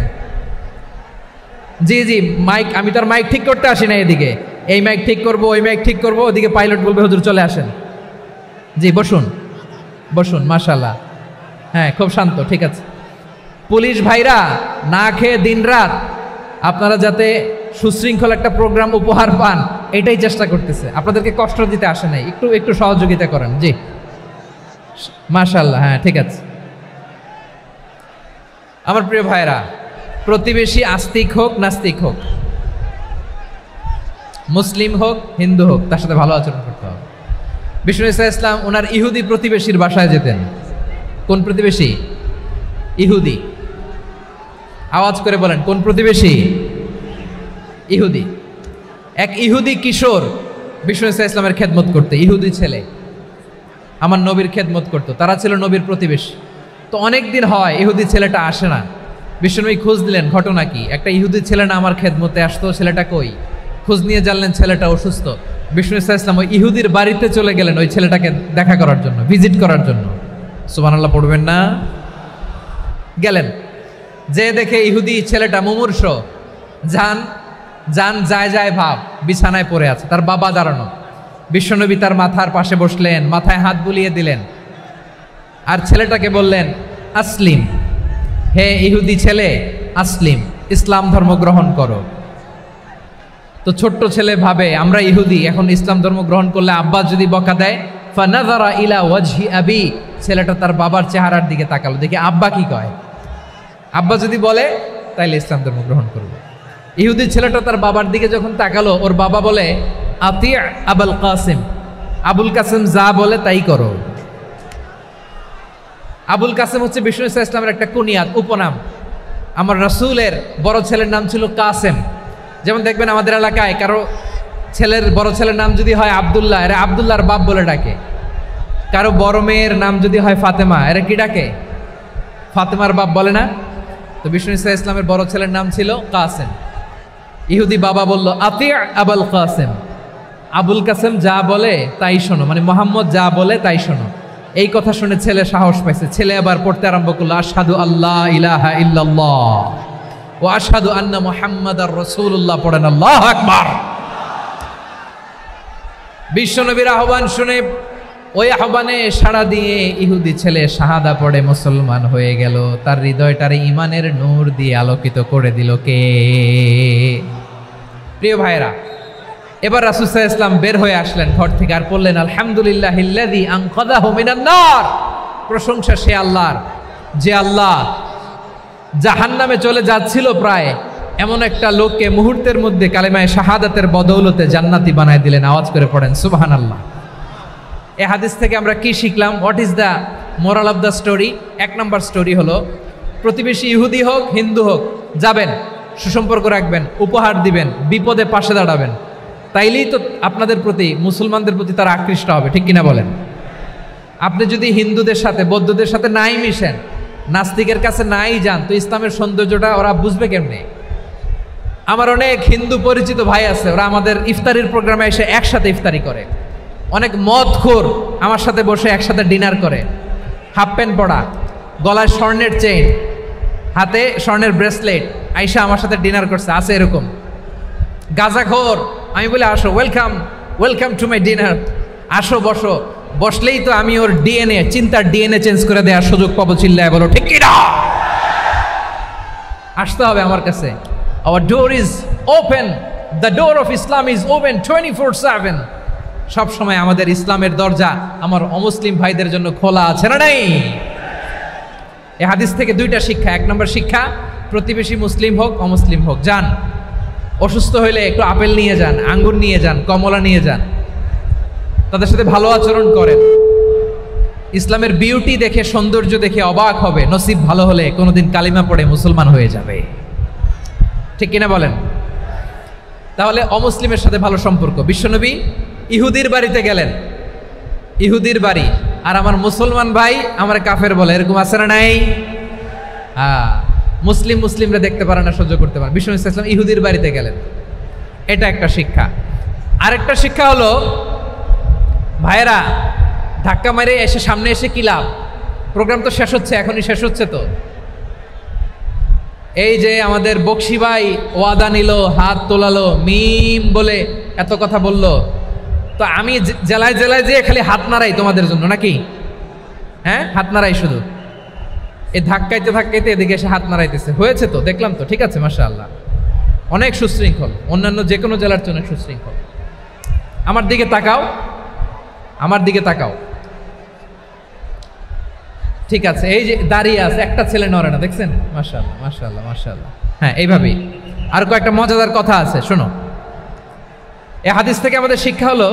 Speaker 3: জি জি, মাইক, আমি তার মাইক ঠিক করতে আসি না এদিকে, এই মাইক ঠিক করব, ওই মাইক ঠিক করব, ওদিকে পাইলট বলবে হুজুর চলে আসেন। জি বসুন বসুন, মাশাআল্লাহ, হ্যাঁ খুব শান্ত, ঠিক আছে। পুলিশ ভাইরা না খেয়ে দিনরাত আপনারা যাতে সুশৃঙ্খল একটা প্রোগ্রাম উপহার পান এটাই চেষ্টা করতেছে, আপনাদেরকে কষ্ট দিতে আসে নাই, একটু একটু সহযোগিতা করেন। জি মাশাআল্লাহ, হ্যাঁ ঠিক আছে। আমার প্রিয় ভাইরা, প্রতিবেশী আস্তিক হোক নাস্তিক হোক, মুসলিম হোক হিন্দু হোক, তার সাথে ভালো আচরণ করতে হবে। বিষ্ণু ইসা ইসলাম ওনার ইহুদি প্রতিবেশীর বাসায় যেতেন। কোন প্রতিবেশী? ইহুদি। আওয়াজ করে বলেন, কোন প্রতিবেশী? ইহুদি। এক ইহুদি কিশোর বিষ্ণু ইসা ইসলামের খেদমত করতে, ইহুদি ছেলে আমার নবীর খেদমত করতো, তারা ছিল নবীর প্রতিবেশী। তো অনেক দিন হয় ইহুদি ছেলেটা আসে না। বিষ্ণুনবী খোঁজ দিলেন, ঘটনা কি? একটা ইহুদি ছেলে না আমার খেদমতে আসতো, ছেলেটা কই? খোঁজ নিয়ে জানলেন ছেলেটা অসুস্থ। বিষ্ণু ইসা ইসলাম ওই ইহুদির বাড়িতে চলে গেলেন ওই ছেলেটাকে দেখা করার জন্য, ভিজিট করার জন্য। সুবহানাল্লাহ পড়বেন না? গেলেন, যে দেখে ইহুদি ছেলেটা মুমূর্ষ, জান যায় যায় ভাব, বিছানায় পড়ে আছে, তার বাবা দাঁড়ানো। বিশ্বনবী তার মাথার পাশে বসলেন, মাথায় হাত বুলিয়ে দিলেন, আর ছেলেটাকে বললেন আসলিম, হে ইহুদি ছেলে আসলিম, ইসলাম ধর্ম গ্রহণ করো। তো ছোট্ট ছেলে ভাবে আমরা ইহুদি, এখন ইসলাম ধর্ম গ্রহণ করলে আব্বা যদি বকা দেয়, ফানাযারা ইলা ওয়াজহি আবি, ছেলেটা তার বাবার চেহারার দিকে তাকালো, দেখি আব্বা কি কয়। আব্বা যদি বলে তাইলে ইসলাম ধর্ম গ্রহণ করবে। ইহুদি ছেলেটা তার বাবার দিকে যখন তাকালো, ওর বাবা বলে আতি আবুল কাসিম, আবুল কাসিম যা বলে তাই করো। আবুল কাসিম হচ্ছে বিষ্ণু ইসা ইসলামের একটা কুনিয়াত, উপনাম। আমার রাসূলের বড় ছেলের নাম ছিল কাসেম। যেমন দেখবেন আমাদের এলাকায় কারো ছেলের বড় ছেলের নাম যদি হয় আব্দুল্লাহ, এরা আব্দুল্লাহর বাপ বলে ডাকে। কারো বড় মেয়ের নাম যদি হয় ফাতেমা, এরা কি ডাকে? ফাতেমার বাপ বলে না? তো বিষ্ণু ইসা ইসলামের বড় ছেলের নাম ছিল কাসেম। ইহুদি বাবা বলল আতি আবুল কাসেম, আবুল কাসেম যা বলে তাই শোনো, মানে মোহাম্মদ যা বলে তাই শোনো। এই কথা শুনে ছেলে সাহস পাইছে, ছেলে আবার পড়তে আরম্ভ করলো আশহাদু আল্লাহ ইলাহা ইল্লাল্লাহ ওয়া আশহাদু আন্না মুহাম্মাদার রাসূলুল্লাহ, পড়েন আল্লাহু আকবার। বিশ্বনবীর আহ্বান শুনে ওই আহ্বানে সাড়া দিয়ে ইহুদি ছেলে শাহাদা পড়ে মুসলমান হয়ে গেল। তার হৃদয়টারে ইমানের নূর দিয়ে আলোকিত করে দিল কে? প্রিয় ভাইরা, এবার রাসূল সাল্লাল্লাহু আলাইহি ওয়াসাল্লাম বের হয়ে আসলেন ঘর থেকে, আর বললেন আলহামদুলিল্লাহিল্লাযী আনকাযাহু মিনান নার, প্রশংসা সে আল্লাহর যে আল্লাহ জাহান্নামে চলে যাচ্ছিল প্রায় এমন একটা লোককে মুহূর্তের মধ্যে কালেমায়ে শাহাদাতের বদৌলতে জান্নাতি বানায় দিলেন। আওয়াজ করে পড়েন সুবহানাল্লাহ। এই হাদিস থেকে আমরা কি শিখলাম? What is the moral of the story? এক নম্বর স্টোরি হলো, প্রতিবেশী ইহুদি হোক হিন্দু হোক, যাবেন, সুসম্পর্ক রাখবেন, উপহার দিবেন, বিপদে পাশে দাঁড়াবেন, তাইলেই তো আপনাদের প্রতি, মুসলমানদের প্রতি তারা আকৃষ্ট হবে, ঠিক কিনা বলেন? আপনি যদি হিন্দুদের সাথে বৌদ্ধদের সাথে নাই মিশেন, নাস্তিকের কাছে নাই যান, তো ইসলামের সৌন্দর্যটা ওরা বুঝবে কেমনে? আমার অনেক হিন্দু পরিচিত ভাই আছে, ওরা আমাদের ইফতারির প্রোগ্রামে এসে একসাথে ইফতারি করে। অনেক মদখোর আমার সাথে বসে একসাথে ডিনার করে, হাফ প্যান্ট পরা, গলায় স্বর্ণের চেইন, হাতে স্বর্ণের ব্রেসলেট, আইসা আমার সাথে ডিনার করছে, আছে এরকম। গাঁজাখোর, আমি বলি আসো, welcome welcome to my dinner, আসো বসো, বসলেই তো আমি ওর ডিএনএ, চিন্তার ডিএনএ চেঞ্জ করে দেওয়ার সুযোগ পাবো, চিল্লায় বলো ঠিক কিনা? আসতে হবে আমার কাছে। Hour door is open, the door of Islam is open 24/7। সব সময় আমাদের ইসলামের দরজা আমার অমুসলিম ভাইদের জন্য খোলা আছে না নাই? এই হাদিস থেকে দুইটা শিক্ষা। এক নম্বর শিক্ষা, প্রতিবেশী মুসলিম হোক অমুসলিম হোক, যান, অসুস্থ হইলে একটু আপেল নিয়ে যান, আঙ্গুর নিয়ে যান, কমলা নিয়ে যান, তাদের সাথে ভালো আচরণ করেন। ইসলামের বিউটি দেখে, সৌন্দর্য দেখে অবাক হবে, নসিব ভালো হলে কোনোদিন কালিমা পড়ে মুসলমান হয়ে যাবে। ঠিক কিনা বলেন? তাহলে অমুসলিমের সাথে ভালো সম্পর্ক। বিশ্বনবী ইহুদির বাড়িতে গেলেন, ইহুদির বাড়ি, আর আমার মুসলমান ভাই আমার কাফের বলে, এরকম আছে না নাই? মুসলিমরা দেখতে পারে না, সহ্য করতে পারে। বিশ্বনবী সাল্লাল্লাহু আলাইহি ওয়াসাল্লাম ইহুদির বাড়িতে গেলেন, এটা একটা শিক্ষা। আরেকটা শিক্ষা হলো, ভাইয়েরা ধাক্কা মেরে এসে সামনে এসে কি লাভ? প্রোগ্রাম তো শেষ হচ্ছে, এখনই শেষ হচ্ছে। তো এই যে আমাদের বকশি ভাই ওয়াদা নিল, হাত তোলালো, মিম বলে এত কথা বলল, তো আমি জেলায় জেলায় যেয়ে খালি হাত নাড়াই তোমাদের জন্য নাকি? হ্যাঁ, হাত নাড়াই শুধু। এই ধাক্কাইতে ধাক্কাইতে এদিকে এসে হাত নাড়াইতেছে, হয়েছে তো, দেখলাম তো, ঠিক আছে, মাশাআল্লাহ, অনেক সুশৃঙ্খল, অন্যান্য যে কোনো জেলার চেয়ে অনেক সুশৃঙ্খল। আমার দিকে তাকাও, আমার দিকে তাকাও, ঠিক আছে। এই যে দাঁড়িয়ে আছে, একটা ছেলে নড়ে না, দেখছেন? মাশাআল্লাহ, মাশাআল্লাহ, মাশাআল্লাহ। হ্যাঁ, এইভাবেই। আর কয়েকটা মজাদার কথা আছে, শোনো। এই হাদিস থেকে আমাদের শিক্ষা হলো,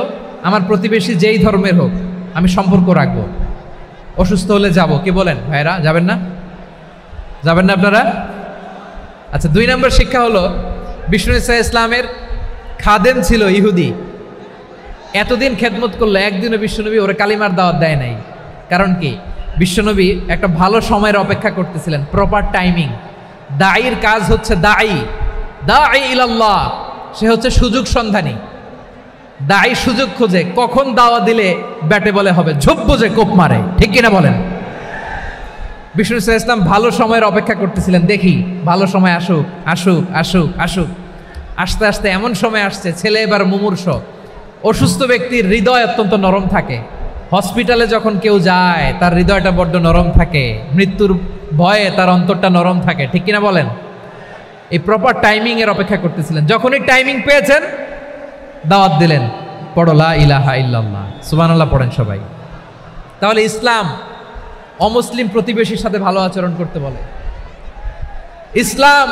Speaker 3: আমার প্রতিবেশী যেই ধর্মের হোক আমি সম্পর্ক রাখবো। অসুস্থ হলে যাব, কি বলেন ভাইরা? যাবেন না? যাবেন না আপনারা? আচ্ছা, 2 নম্বর শিক্ষা হলো, বিষ্ণু ঈসা ইসলামের খাদেম ছিল ইহুদি, এতদিন খেদমত করলো, একদিনও বিশ্বনবী ওরা কালিমার দাওয়াত দেয় নাই। কারণ কি? বিশ্বনবী একটা ভালো সময়ের অপেক্ষা করতেছিলেন, প্রপার টাইমিং। দায়ীর কাজ হচ্ছে দায়ী ইলাল্লাহ, সে হচ্ছে সুযোগ সন্ধানী। দায়ী সুযোগ খোঁজে, কখন দাওয়া দিলে ব্যাটে বলে হবে, ঝোপ বুঝে কোপ মারে, ঠিক কিনা বলেন? বিষ্ণু ঈসা ইসলাম ভালো সময়ের অপেক্ষা করতেছিলেন, দেখি ভালো সময় আসুক আসুক আসুক আসুক। আস্তে আস্তে এমন সময় আসছে, ছেলে এবার মুমূর্ষ। অসুস্থ ব্যক্তির হৃদয় অত্যন্ত নরম থাকে, হসপিটালে যখন কেউ যায় তার হৃদয়টা বড্ড নরম থাকে, মৃত্যুর ভয়ে তার অন্তরটা নরম থাকে, ঠিক কিনা বলেন? এই প্রপার টাইমিং এর অপেক্ষা করতেছিলেন। যখনই টাইমিং পেয়েছেন, দাওয়াত দিলেন, পড়ো লা ইলাহা ইল্লাল্লাহ, সুবহানাল্লাহ পড়েন সবাই। তাহলে ইসলাম অমুসলিম প্রতিবেশীর সাথে ভালো আচরণ করতে বলে। ইসলাম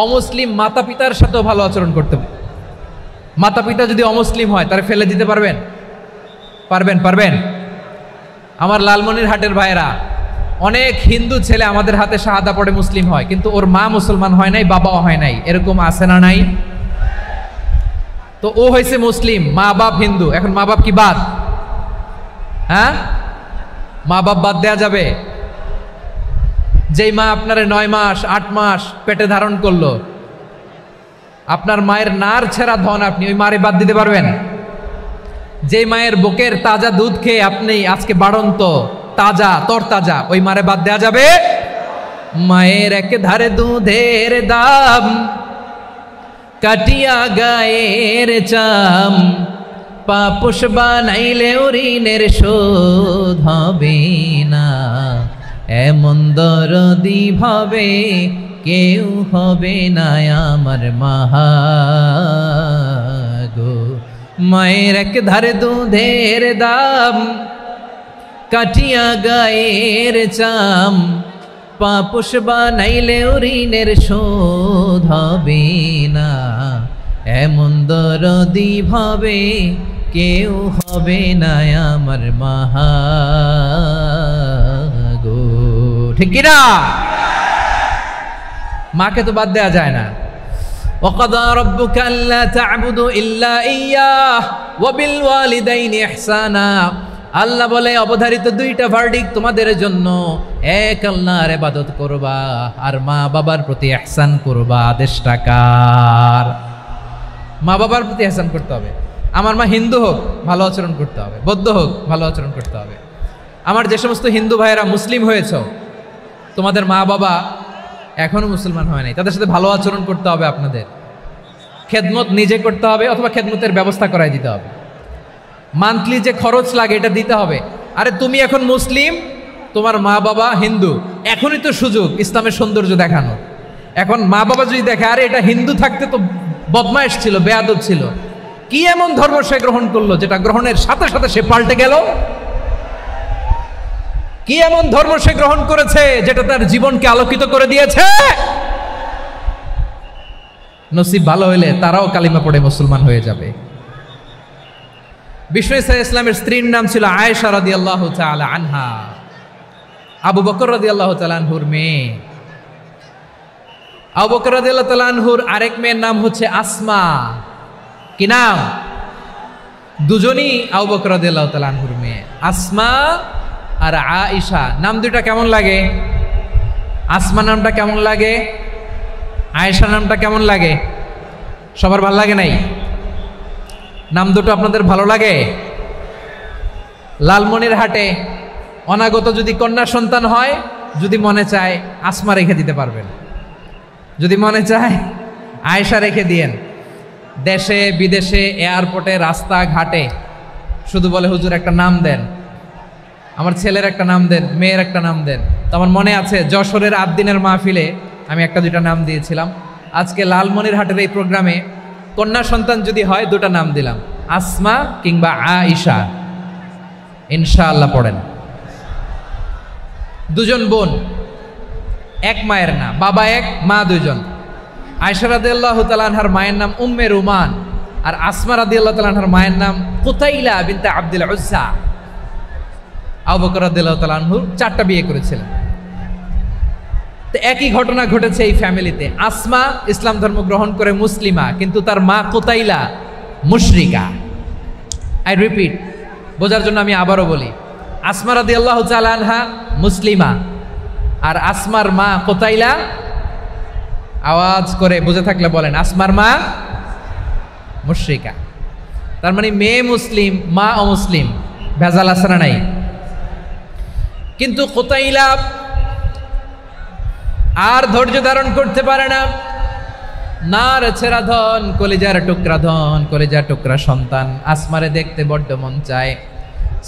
Speaker 3: অমুসলিম মাতা পিতার সাথেও ভালো আচরণ করতে বলে। মাতা পিতা যদি অমুসলিম হয়, তারা ফেলে দিতে পারবেন? পারবেন? আমার লালমনিরহাটের ভাইয়েরা, অনেক হিন্দু ছেলে আমাদের হাতে শাহাদা পড়ে মুসলিম হয়, কিন্তু ওর মা মুসলমান হয় নাই, বাবাও হয় নাই, এরকম আছে না নাই? তো ও হয়েছে মুসলিম, মা বাপ হিন্দু, এখন মা বাপ কি বাদ? হ্যাঁ, মা বাপ বাদ দেয়া যাবে? যেই মা আপনারে 9 মাস 8 মাস পেটে ধারণ করলো, আপনার মায়ের নার ছেঁড়া ধন, আপনি ওই মারে বাদ দিতে পারবেন? যেই মায়ের বুকের তাজা দুধ খেয়ে আপনি আজকে বাড়ন্ত তাজা তরতাজা, ওই মারে বাদ দেয়া যাবে? মায়ের এক ধারে দুধের দাম, কাটিয়া গায়ের চাম, পাপোশ বানাইলে ঋণের শোধ হবে না, এমন দরদি ভাবে কেউ হবে না আমার মাগো। মায়ের এক ধারে দুধের দাম, কাটিয়া গায়ের চাম, পাপোশ বানাইলে ঋণের শোধ হবে না, এমন দরদি ভাবে কেউ হবে না আমার মাগো, ঠিক কিনা? মাকে তো বাদ দেয়া যায় না। وَقَضَى رَبُّكَ أَلَّا تَعْبُدُوا إِلَّا إِيَّاهُ وَبِالْوَالِدَيْنِ إِحْسَانًا। আল্লাহ বলে, অবধারিত 2টা ভার্ডিক তোমাদের জন্য, এক আল্লাহর ইবাদত করবা আর মা বাবার প্রতি ইহসান করবা। আদেশটা কার? মা বাবার প্রতি ইহসান করতে হবে। আমার মা হিন্দু হোক, ভালো আচরণ করতে হবে, বৌদ্ধ হোক, ভালো আচরণ করতে হবে। আমার যে সমস্ত হিন্দু ভাইয়েরা মুসলিম হয়েছে, তোমাদের মা বাবা এখনো মুসলমান হয় নাই, তাদের সাথে ভালো আচরণ করতে হবে। আপনাদের খেদমত নিজে করতে হবে, অথবা খেদমতের ব্যবস্থা করাই দিতে হবে। মান্থলি যে খরচ লাগে এটা দিতে হবে। আরে তুমি এখন মুসলিম, তোমার মা বাবা হিন্দু, এখনই তো সুযোগ ইসলামের সৌন্দর্য দেখানো। এখন মা বাবা যদি দেখে আরে এটা হিন্দু থাকতে তো বদমাইশ ছিল, বেয়াদব ছিল, কি এমন ধর্ম সে গ্রহণ করলো যেটা গ্রহণের সাথে সাথে সে পাল্টে গেল? কি এমন ধর্ম সে গ্রহণ করেছে যেটা তার জীবনকে আলোকিত করে দিয়েছে? নসিব ভালো হইলে তারাও কালিমা পড়ে মুসলমান হয়ে যাবে। বিষ্ণু ইসলামের স্ত্রীর নাম ছিল আয়েশা রাদিয়াল্লাহু তাআলা আনহা, আবু বকর রাদিয়াল্লাহু তাআলা আনহুর মেয়ে। আবু বকর রাদিয়াল্লাহু তাআলা আনহুর আরেক মেয়ের নাম হচ্ছে আসমা। কি নাম? দুজনই আবু বকর রাদিয়াল্লাহু তাআলা আনহুর মেয়ে, আসমা আর আয়েশা। নাম দুটা কেমন লাগে? আসমা নামটা কেমন লাগে? আয়েশা নামটা কেমন লাগে? সবার ভালো লাগে নাই? নাম দুটো আপনাদের ভালো লাগে? লালমনিরহাটে অনাগত যদি কন্যা সন্তান হয়, যদি মনে চায় আসমা রেখে দিতে পারবেন, যদি মনে চায় আয়েশা রেখে দিয়েন। দেশে বিদেশে এয়ারপোর্টে রাস্তাঘাটে শুধু বলে হুজুর একটা নাম দেন, আমার ছেলের একটা নাম দেন, মেয়ের একটা নাম দেন। তো আমার মনে আছে যশোরের আদ্দিনের মাহফিলে আমি একটা দুইটা নাম দিয়েছিলাম। আজকে লালমনিরহাটের এই প্রোগ্রামে কন্যা সন্তান যদি হয় দুটা নাম দিলাম, আসমা কিংবা আয়েশা। ইনশাআল্লাহ পড়েন। দুজন বোন, এক মায়ের না, বাবা এক মা দুইজন। আয়েশা রাদিয়াল্লাহু তাআলা আনহার মায়ের নাম উম্মে রুমান, আর আসমা রাদিয়াল্লাহু তাআলা আনহার মায়ের নাম কুতাইলা বিনতে আব্দুল উজ্জা। আবু বকর রাদিয়াল্লাহু তাআলা আনহু 4টা বিয়ে করেছিলেন। তো একই ঘটনা ঘটেছে এই ফ্যামিলিতে। আসমা ইসলাম ধর্ম গ্রহণ করে মুসলিমা, কিন্তু তার মা কুতাইলা মুশরিকা। আই রিপিট, বোঝার জন্য আমি আবারও বলি, আসমা রাদিয়াল্লাহু তাআলা আনহা মুসলিমা, আর আসমার মা কুতাইলা, আওয়াজ করে বুঝে থাকলে বলেন, আসমার মা মুশরিকা। তার মানে মেয়ে মুসলিম, মা অমুসলিম। ভেজাল আছে না নাই? কিন্তু কুতাইলা আর ধৈর্য ধারণ করতে পারে না। নার ছেড়া ধন, কলিজার টুকরা ধন, কলিজার টুকরা সন্তান। আসমারে দেখতে বড্ড মন চায়।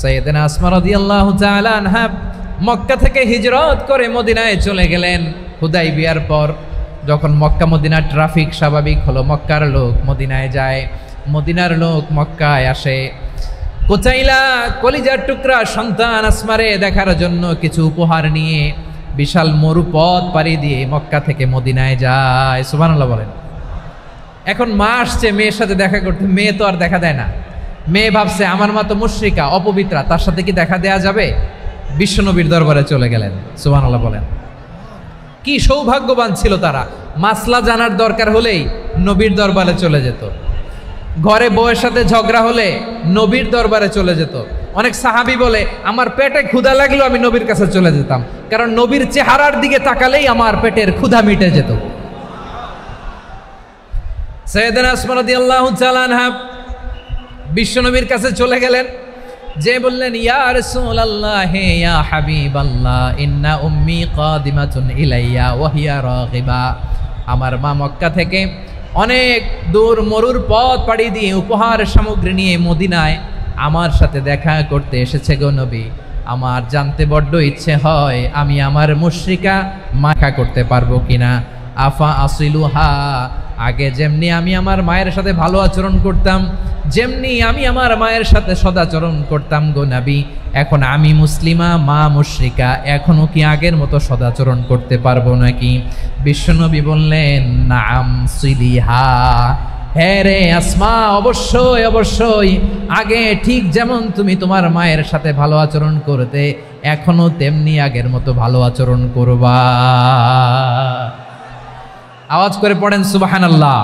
Speaker 3: সাইয়েদনা আসমা রাদিয়াল্লাহু তাআলা আনহা মক্কা থেকে হিজরত করে মদিনায় চলে গেলেন। হুদাইবিয়ার পর যখন মক্কা মদিনার ট্রাফিক স্বাভাবিক হলো, মক্কার লোক মদিনায় যায়, মদিনার লোক মক্কায় আসে। কুতাইলা কলিজার টুকরা সন্তান আসমারে দেখার জন্য কিছু উপহার নিয়ে বিশাল মরুপথ পাড়ি দিয়ে মক্কা থেকে মদিনায় যায়। সুবহানাল্লাহ বলেন। এখন মা আসছে মেয়ের সাথে দেখা করতে, মেয়ে তো আর দেখা দেয় না। মেয়ে ভাবছে আমার মা তো মুশরিকা, অপবিত্রা, তার সাথে কি দেখা দেয়া যাবে? বিশ্বনবীর দরবারে চলে গেলেন। সুবহানাল্লাহ বলেন। কি সৌভাগ্যবান ছিল তারা, মাসলা জানার দরকার হলেই নবীর দরবারে চলে যেত। ঘরে বউয়ের সাথে ঝগড়া হলে নবীর দরবারে চলে যেত। অনেক সাহাবী বলে আমার পেটে ক্ষুধা লাগলো আমি নবীর কাছে চলে যেতাম, কারণ নবীর চেহারার দিকে তাকালেই আমার পেটের ক্ষুধা মিটে যেত। সাইয়েদনা আসমা রাদিয়াল্লাহু তাআলা আনহা বিশ্বনবীর কাছে চলে গেলেন, যে বললেন ইয়া রাসূলুল্লাহ ইয়া হাবিবাল্লাহ ইন্না উম্মি কাদিমাতুন ইলাইয়া ওয়া হিয়া রাগিবা। আমার মা মক্কা থেকে অনেক দূর মরুর পথ পাড়ি দিয়ে উপহার সামগ্রী নিয়ে মদিনায় আমার সাথে দেখা করতে এসেছে গো নবী। আমার জানতে বড্ড ইচ্ছে হয় আমি আমার মুশরিকা মাখা করতে পারবো কিনা। আফা আসিলুহা, আগে যেমনি আমি আমার মায়ের সাথে ভালো আচরণ করতাম, যেমনি আমি আমার মায়ের সাথে সদাচরণ করতাম গো নবী, এখন আমি মুসলিমা, মা মুশরিকা, এখনো কি আগের মতো সদাচরণ করতে পারবো নাকি? বিশ্বনবী বললেন নাম সিলিহা, হ্যাঁ রে আসমা, অবশ্যই অবশ্যই, আগে ঠিক যেমন তুমি তোমার মায়ের সাথে ভালো আচরণ করতে, এখনো তেমনি আগের মতো ভালো আচরণ করবা। আওয়াজ করে পড়েন সুবহানাল্লাহ।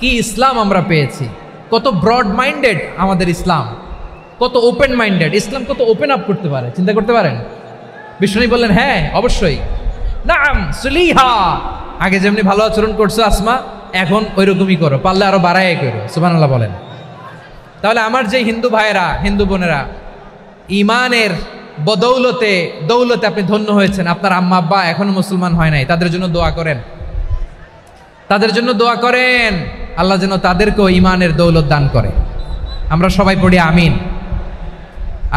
Speaker 3: কি ইসলাম আমরা পেয়েছি! কত ব্রড মাইন্ডেড আমাদের ইসলাম, কত ওপেন মাইন্ডেড ইসলাম, কত ওপেন আপ করতে পারে, চিন্তা করতে পারেন। বিষ্ণু বললেন হ্যাঁ অবশ্যই, নাম সুলিহা, আগে যেমনি ভালো আচরণ করছো আসমা, এখন ওই রকমই করো, পারলে আরো বাড়ায় করো। সুবহানাল্লাহ বলেন। তাহলে আমার যে হিন্দু ভাইয়েরা, হিন্দু বোনেরা, ইমানের বদৌলতে দৌলতে আপনি ধন্য হয়েছেন, আপনার আম্মা আব্বা এখনো মুসলমান হয় নাই, তাদের জন্য দোয়া করেন, তাদের জন্য দোয়া করেন, আল্লাহ যেন তাদেরকেও ইমানের দৌলত দান করে। আমরা সবাই পড়ি আমিন,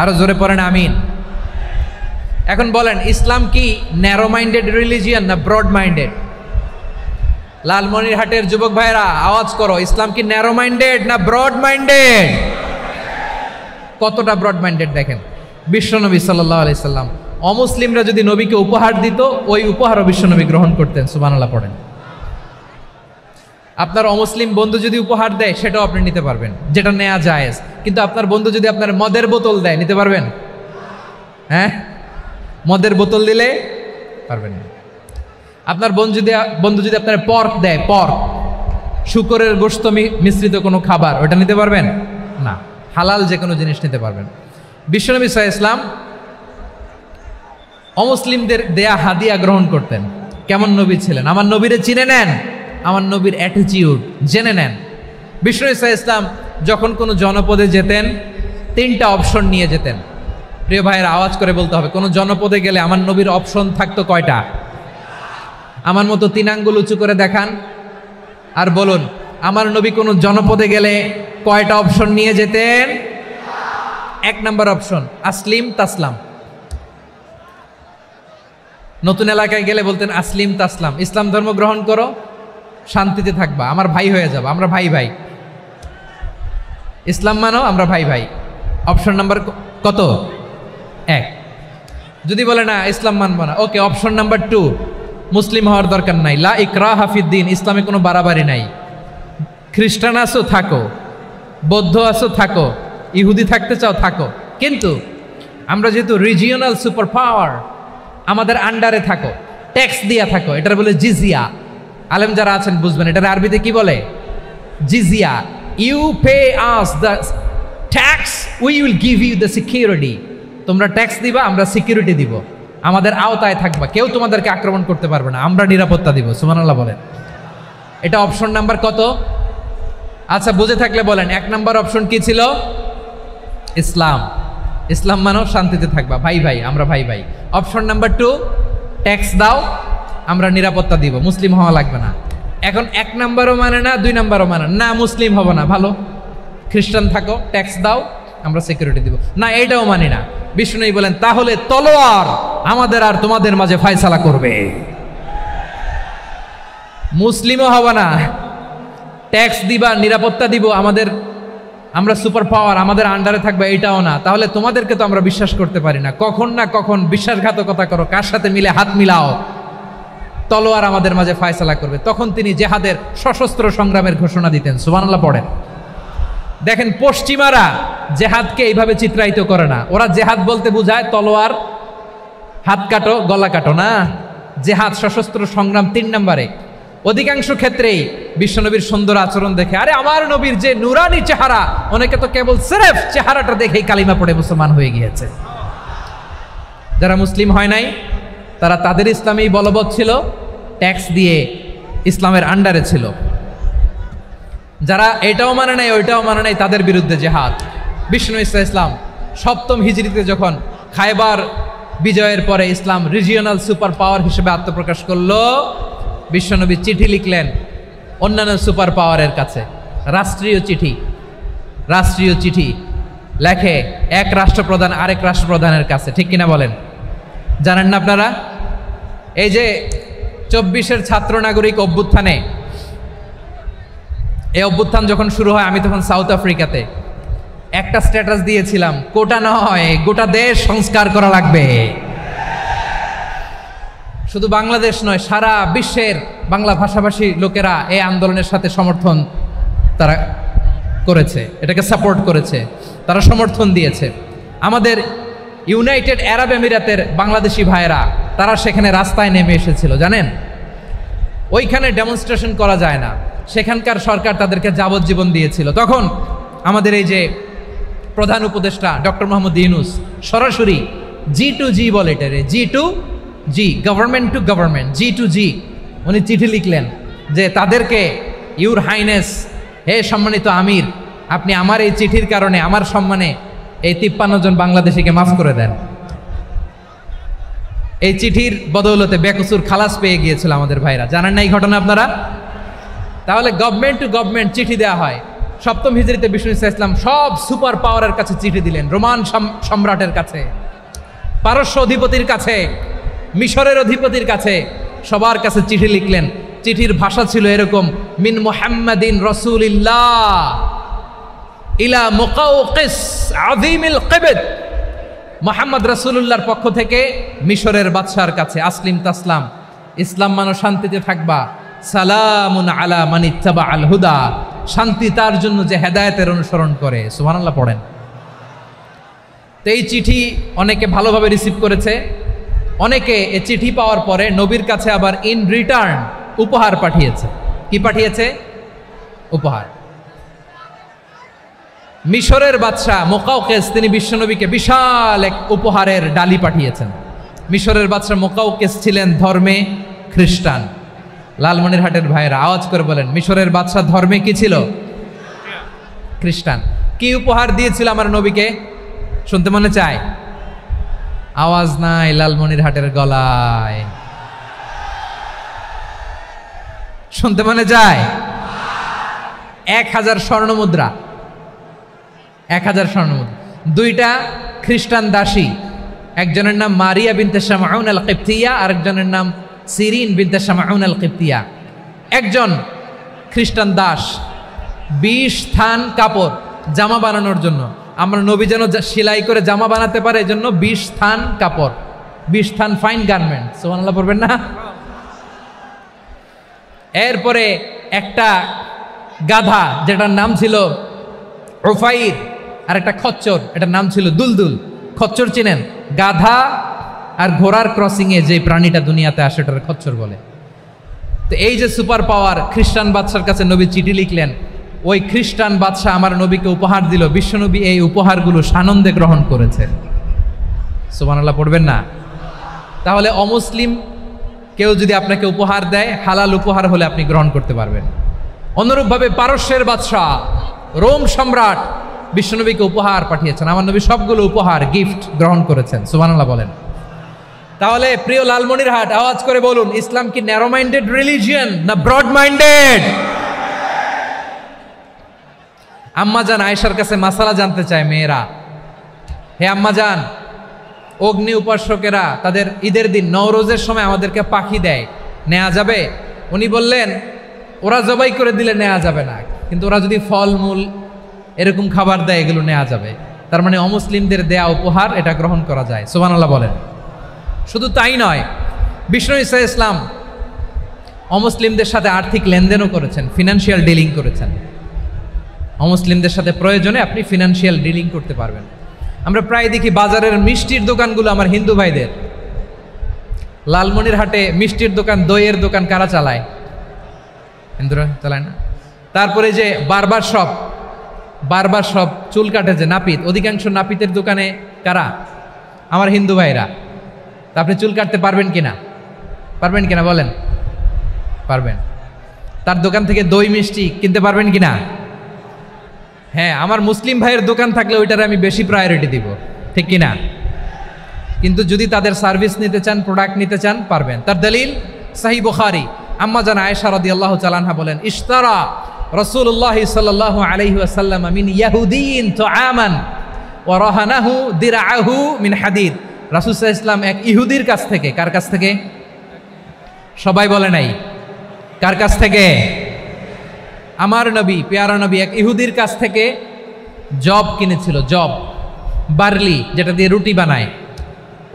Speaker 3: আরো জোরে পড়েন আমিন। এখন বলেন ইসলাম কি ন্যারো মাইন্ডেড রিলিজিয়ান না ব্রড মাইন্ডেড? লালমনিরহাটের যুবক ভাইরা আওয়াজ করো, ইসলাম কি ন্যারো মাইন্ডেড না ব্রড মাইন্ডেড? কতটা ব্রড মাইন্ডেড দেখেন। বিশ্বনবী সাল্লাল্লাহু আলাইহি সাল্লাম অমুসলিমরা যদি নবীকে উপহার দিত, ওই উপহারও বিশ্বনবী গ্রহণ করতেন। সুবহানাল্লাহ পড়েন। আপনার অমুসলিম বন্ধু যদি উপহার দেয় সেটাও আপনি নিতে পারবেন, যেটা নেওয়া জায়েজ। কিন্তু আপনার বন্ধু যদি আপনার মদের বোতল দেয়, নিতে পারবেন? হ্যাঁ, মদের বোতল দিলে পারবেন না। আপনার বন্ধু যদি আপনার পর্ক দেয়, পর্ক, শুকরের গোশত মিশ্রিত কোনো খাবার, ওটা নিতে পারবেন না। হালাল যে কোনো জিনিস নিতে পারবেন। বিশ্বনবী সাল্লাল্লাহু আলাইহি ওয়াসাল্লাম অমুসলিমদের দেয়া হাদিয়া গ্রহণ করতেন। কেমন নবী ছিলেন? আমার নবীরে চিনে নেন, আমার নবীর অ্যাটিটিউড জেনে নেন। বিশ্বনবী সাল্লাল্লাহু আলাইহি ওয়াসাল্লাম যখন কোনো জনপদে যেতেন 3টা অপশন নিয়ে যেতেন। প্রিয় ভাইয়ের, আওয়াজ করে বলতে হবে, কোনো জনপদে গেলে আমার নবীর অপশন থাকতো কয়টা? আমার মতো 3 আঙ্গুল উঁচু করে দেখান আর বলুন, আমার নবী কোনো জনপদে গেলে কয়টা অপশন নিয়ে যেতেন? 1 নাম্বার অপশন আসলিম তাসলাম। নতুন এলাকায় গেলে বলতেন আসলিম তাসলাম, ইসলাম ধর্ম গ্রহণ করো, শান্তিতে থাকবা, আমার ভাই হয়ে যাবো, আমরা ভাই ভাই। ইসলাম মানো, আমরা ভাই ভাই। অপশন নাম্বার কত? 1। যদি বলে না ইসলাম মানবো না, ওকে, অপশন নাম্বার 2, মুসলিম হওয়ার দরকার নাই, লা ইকরাহা ফিদ্দিন, ইসলামে কোনো বাড়াবাড়ি নাই। খ্রিস্টান আসো থাকো, বৌদ্ধ আসো থাকো, ইহুদি থাকতে চাও থাকো, কিন্তু আমরা যেহেতু রিজিওনাল সুপার পাওয়ার, আমাদের আন্ডারে থাকো, ট্যাক্স দিয়া থাকো, এটার বলে জিজিয়া। আলেম যারা আছেন বুঝবেন, এটার আরবিতে কি বলে? জিজিয়া। You pay us the tax, we will give you the security. তোমরা ট্যাক্স দিবা, আমরা সিকিউরিটি দিব, আমাদের আওতায় থাকবা, কেউ তোমাদেরকে আক্রমণ করতে পারবে না, আমরা নিরাপত্তা দিব। সুবহানাল্লাহ বলেন। এটা অপশন নাম্বার কত? আচ্ছা, বুঝে থাকলে বলেন 1 নাম্বার অপশন কি ছিল? ইসলাম। ইসলাম মানো, শান্তিতে থাকবা, ভাই ভাই, আমরা ভাই ভাই। অপশন নাম্বার 2, ট্যাক্স দাও, আমরা নিরাপত্তা দিব, মুসলিম হওয়া লাগবে না। এখন 1 নাম্বারও মানে না, 2 নাম্বারও মানে না, মুসলিম হবো না, ভালো, খ্রিস্টান থাকো, ট্যাক্স দাও, আমরা সিকিউরিটি দিব না, এইটাও মানি না। বিষ্ণু বলেন, তাহলে তলোয়ার আমাদের আর তোমাদের মাঝে ফয়সালা করবে। মুসলিমও হবো না, ট্যাক্স দিবা, নিরাপত্তা দিব, আমরা সুপার পাওয়ার, আমাদের আন্ডারে থাকবে, এইটাও না। তাহলে তোমাদেরকে তো আমরা বিশ্বাস করতে পারি না, কখন না কখন বিশ্বাসঘাতকতা করো, কার সাথে মিলে হাত মিলাও, তলোয়ার আমাদের মাঝে ফয়সালা করবে। তখন তিনি জেহাদের সশস্ত্র সংগ্রামের ঘোষণা দিতেন। সুবহানাল্লাহ পড়েন। দেখেন, পশ্চিমারা জেহাদকে এইভাবে চিত্রায়িত করে না। ওরা জেহাদ বলতে বোঝায় তলোয়ার, হাত কাটো, গলা কাটো, না। জেহাদ সশস্ত্র সংগ্রাম 3 নম্বরে। অধিকাংশ ক্ষেত্রেই বিশ্বনবীর সুন্দর আচরণ দেখে, আরে আমার নবীর যে নুরানি চেহারা, অনেকে তো কেবল সিরেফ চেহারাটা দেখেই কালিমা পড়ে মুসলমান হয়ে গিয়েছে। যারা মুসলিম হয় নাই তারা তাদের ইসলামেই বলবৎ ছিল, ট্যাক্স দিয়ে ইসলামের আন্ডারে ছিল। যারা এটাও মানে নাই, ওইটাও মানে নাই, তাদের বিরুদ্ধে জেহাদ। বিষ্ণু ইসলাম 7ম হিজরিতে যখন খায়বার বিজয়ের পরে ইসলাম রিজিওনাল সুপার পাওয়ার হিসেবে আত্মপ্রকাশ করলো, বিশ্বনবী চিঠি লিখলেন অন্যান্য সুপার পাওয়ারের কাছে, রাষ্ট্রীয় চিঠি লেখে এক রাষ্ট্রপ্রধান আরেক রাষ্ট্রপ্রধানের কাছে। ঠিক কিনা বলেন? জানেন না আপনারা? এই যে 24-এর ছাত্র নাগরিক অভ্যুত্থানে, এই অভ্যুত্থান যখন শুরু হয়, আমি তখন সাউথ আফ্রিকাতে, একটা স্ট্যাটাস দিয়েছিলাম, কোটা নয় গোটা দেশ সংস্কার করা লাগবে। শুধু বাংলাদেশ নয়, সারা বিশ্বের বাংলা ভাষাভাষী লোকেরা এই আন্দোলনের সাথে সমর্থন তারা করেছে, এটাকে সাপোর্ট করেছে, তারা সমর্থন দিয়েছে। আমাদের ইউনাইটেড আরব আমিরাতের বাংলাদেশি ভাইয়েরা, তারা সেখানে রাস্তায় নেমে এসেছিল, জানেন? ওইখানে ডেমনস্ট্রেশন করা যায় না, সেখানকার সরকার তাদেরকে যাবজ্জীবন দিয়েছিল। তখন আমাদের এই যে প্রধান উপদেষ্টা ডক্টর মোহাম্মদ ইউনূস সরাসরি G2G বলে, এটারে G2G, government to government, G2G, উনি চিঠি লিখলেন যে তাদেরকে, ইউর হাইনেস, হে সম্মানিত আমির, আপনি আমার এই চিঠির কারণে আমার সম্মানে এই 53 জন বাংলাদেশিকে মাফ করে দেন। এই চিঠির বদৌলতে বেকসুর খালাস পেয়ে গিয়েছিল আমাদের ভাইরা। জানেন না এই ঘটনা আপনারা? তাহলে গভর্নমেন্ট টু গভর্নমেন্ট চিঠি দেওয়া হয়। 7ম হিজরিতে বিষ্ণু ইসলাম সব সুপার পাওয়ারের কাছে চিঠি দিলেন, রোমান সম্রাটের কাছে, পারস্য অধিপতির কাছে, মিশরের অধিপতির কাছে, সবার কাছে চিঠি লিখলেন। চিঠির ভাষা ছিল এরকম, মিন মুহাম্মাদিন রাসূলিল্লাহ ইলা মুকাওকিস আযীমিল কিবত, মুহাম্মদ রাসূলুল্লাহর পক্ষ থেকে মিশরের বাদশার কাছে, আসলিম তাসলাম, ইসলাম মানো, শান্তিতে থাকবা, সালামুন আলা মান ইত্তাবা আল হুদা, শান্তি তার জন্য যে হেদায়েতের অনুসরণ করে। সুবহানাল্লাহ পড়েন। তো এই চিঠি অনেকে ভালোভাবে রিসিভ করেছে, অনেকে এই চিঠি পাওয়ার পরে নবীর কাছে আবার ইন রিটার্ন উপহার পাঠিয়েছে। কি পাঠিয়েছে? উপহার। মিশরের বাদশাহ মুকাউকেস তিনি বিশ্বনবীকে বিশাল এক উপহারের ডালি পাঠিয়েছেন। মিশরের বাদশাহ মুকাউকেস ছিলেন ধর্মে খ্রিস্টান। লালমনিরহাটের ভাইয়েরা আওয়াজ করে বলেন, মিশরের বাদশাহ ধর্মে কি ছিল? খ্রিস্টান। কি উপহার দিয়েছিল আমার নবীকে? শুনতে মনে চায়? আওয়াজ নাই লালমনিরহাটের গলায়, শুনতে মনে যায়? 1000 স্বর্ণ মুদ্রা, 1000 স্বর্ণ মুদ্রা। 2টা খ্রিস্টান দাসী, একজনের নাম মারিয়া বিনতে শামাউন আল কিবতিয়া, আরেকজনের নাম সিরিন বিনতে শামাউন আল কিবতিয়া। একজন খ্রিস্টান দাস 20 থান কাপড় জামা বানানোর জন্য, আমরা নবী যেন সেলাই করে জামা বানাতে পারে এজন্য 20 থান কাপড়, 20 থান ফাইন গার্মেন্ট। সুবহানাল্লাহ পড়বেন না? এরপরে একটা গাধা যেটার নাম ছিল উফাইর, আর একটা খচ্চর, এটার নাম ছিল দুলদুল। খচ্চর চিনেন? গাধা আর ঘোড়ার ক্রসিং এ যে প্রাণীটা দুনিয়াতে আসে ওটার খচ্চর বলে। তো এই যে সুপার পাওয়ার খ্রিস্টান বাদশার কাছে নবী চিঠি লিখলেন, ওই খ্রিস্টান বাদশাহ আমার নবীকে উপহার দিল। বিশ্বনবী এই উপহারগুলো সানন্দে গ্রহণ করেছে। সুবহানাল্লাহ পড়বেন না? তাহলে অমুসলিম কেউ যদি আপনাকে উপহার দেয়, হালাল উপহার হলে আপনি গ্রহণ করতে পারবেন। অনুরূপভাবে পারস্যের বাদশাহ, রোম সম্রাট বিশ্বনবীকে উপহার পাঠিয়েছেন। আমার নবী সবগুলো উপহার গিফট গ্রহণ করেছেন। সুবহানাল্লাহ বলেন। তাহলে প্রিয় লালমনিরহাট আওয়াজ করে বলুন, ইসলাম কি ন্যারো মাইন্ডেড রিলিজিয়ন না ব্রড মাইন্ডেড? আম্মাজান আয়েশার কাছে মাসালা জানতে চায় মেয়েরা, হে আম্মাজান, অগ্নি উপাসকেরা তাদের ঈদের দিন নওরোজের সময় আমাদেরকে পাখি দেয়, নেওয়া যাবে? উনি বললেন, ওরা জবাই করে দিলে নেওয়া যাবে না, কিন্তু ওরা যদি ফলমূল এরকম খাবার দেয় এগুলো নেওয়া যাবে। তার মানে অমুসলিমদের দেয়া উপহার এটা গ্রহণ করা যায়। সুবহানাল্লাহ বলেন। শুধু তাই নয়, বিষ্ণু ঈসা ইসলাম অমুসলিমদের সাথে আর্থিক লেনদেনও করেছেন, ফিনান্সিয়াল ডিলিং করেছেন। অমুসলিমদের সাথে প্রয়োজনে আপনি ফিনান্সিয়াল ডিলিং করতে পারবেন। আমরা প্রায় দেখি বাজারের মিষ্টির দোকানগুলো আমার হিন্দু ভাইদের। লালমনিরহাটে মিষ্টির দোকান, দইয়ের দোকান কারা চালায়? হিন্দুরা চালায় না? তারপরে যে বারবার শপ, চুল কাটে যে নাপিত, অধিকাংশ নাপিতের দোকানে কারা? আমার হিন্দু ভাইরা। তা আপনি চুল কাটতে পারবেন কিনা? পারবেন কিনা বলেন? পারবেন। তার দোকান থেকে দই মিষ্টি কিনতে পারবেন কিনা? হ্যাঁ, আমার মুসলিম ভাইয়ের দোকান থাকলে ওইটারে আমি বেশি প্রায়োরিটি দিব, ঠিক কিনা? কিন্তু যদি তাদের সার্ভিস নিতে চান, প্রোডাক্ট নিতে চান, পারবেন। তার দলিল সহিহ বুখারী, আম্মা জান আয়েশা রাদিয়াল্লাহু তাআলা আনহা বলেন, ইশতারা রাসূলুল্লাহ সাল্লাল্লাহু আলাইহি ওয়াসাল্লাম মিন ইয়াহুদিয়িন তুআমান ওয়া রাহানাহু দিরআহু মিন হাদিদ। রাসূল সাল্লাল্লাহু আলাইহি ওয়াসাল্লাম এক ইহুদির কাছ থেকে, কার কাছ থেকে? সবাই বলে নাই কার কাছ থেকে? আমার নবী, পেয়ারা নবী এক ইহুদির কাছ থেকে জব কিনেছিল। জব, বার্লি, যেটা দিয়ে রুটি বানায়।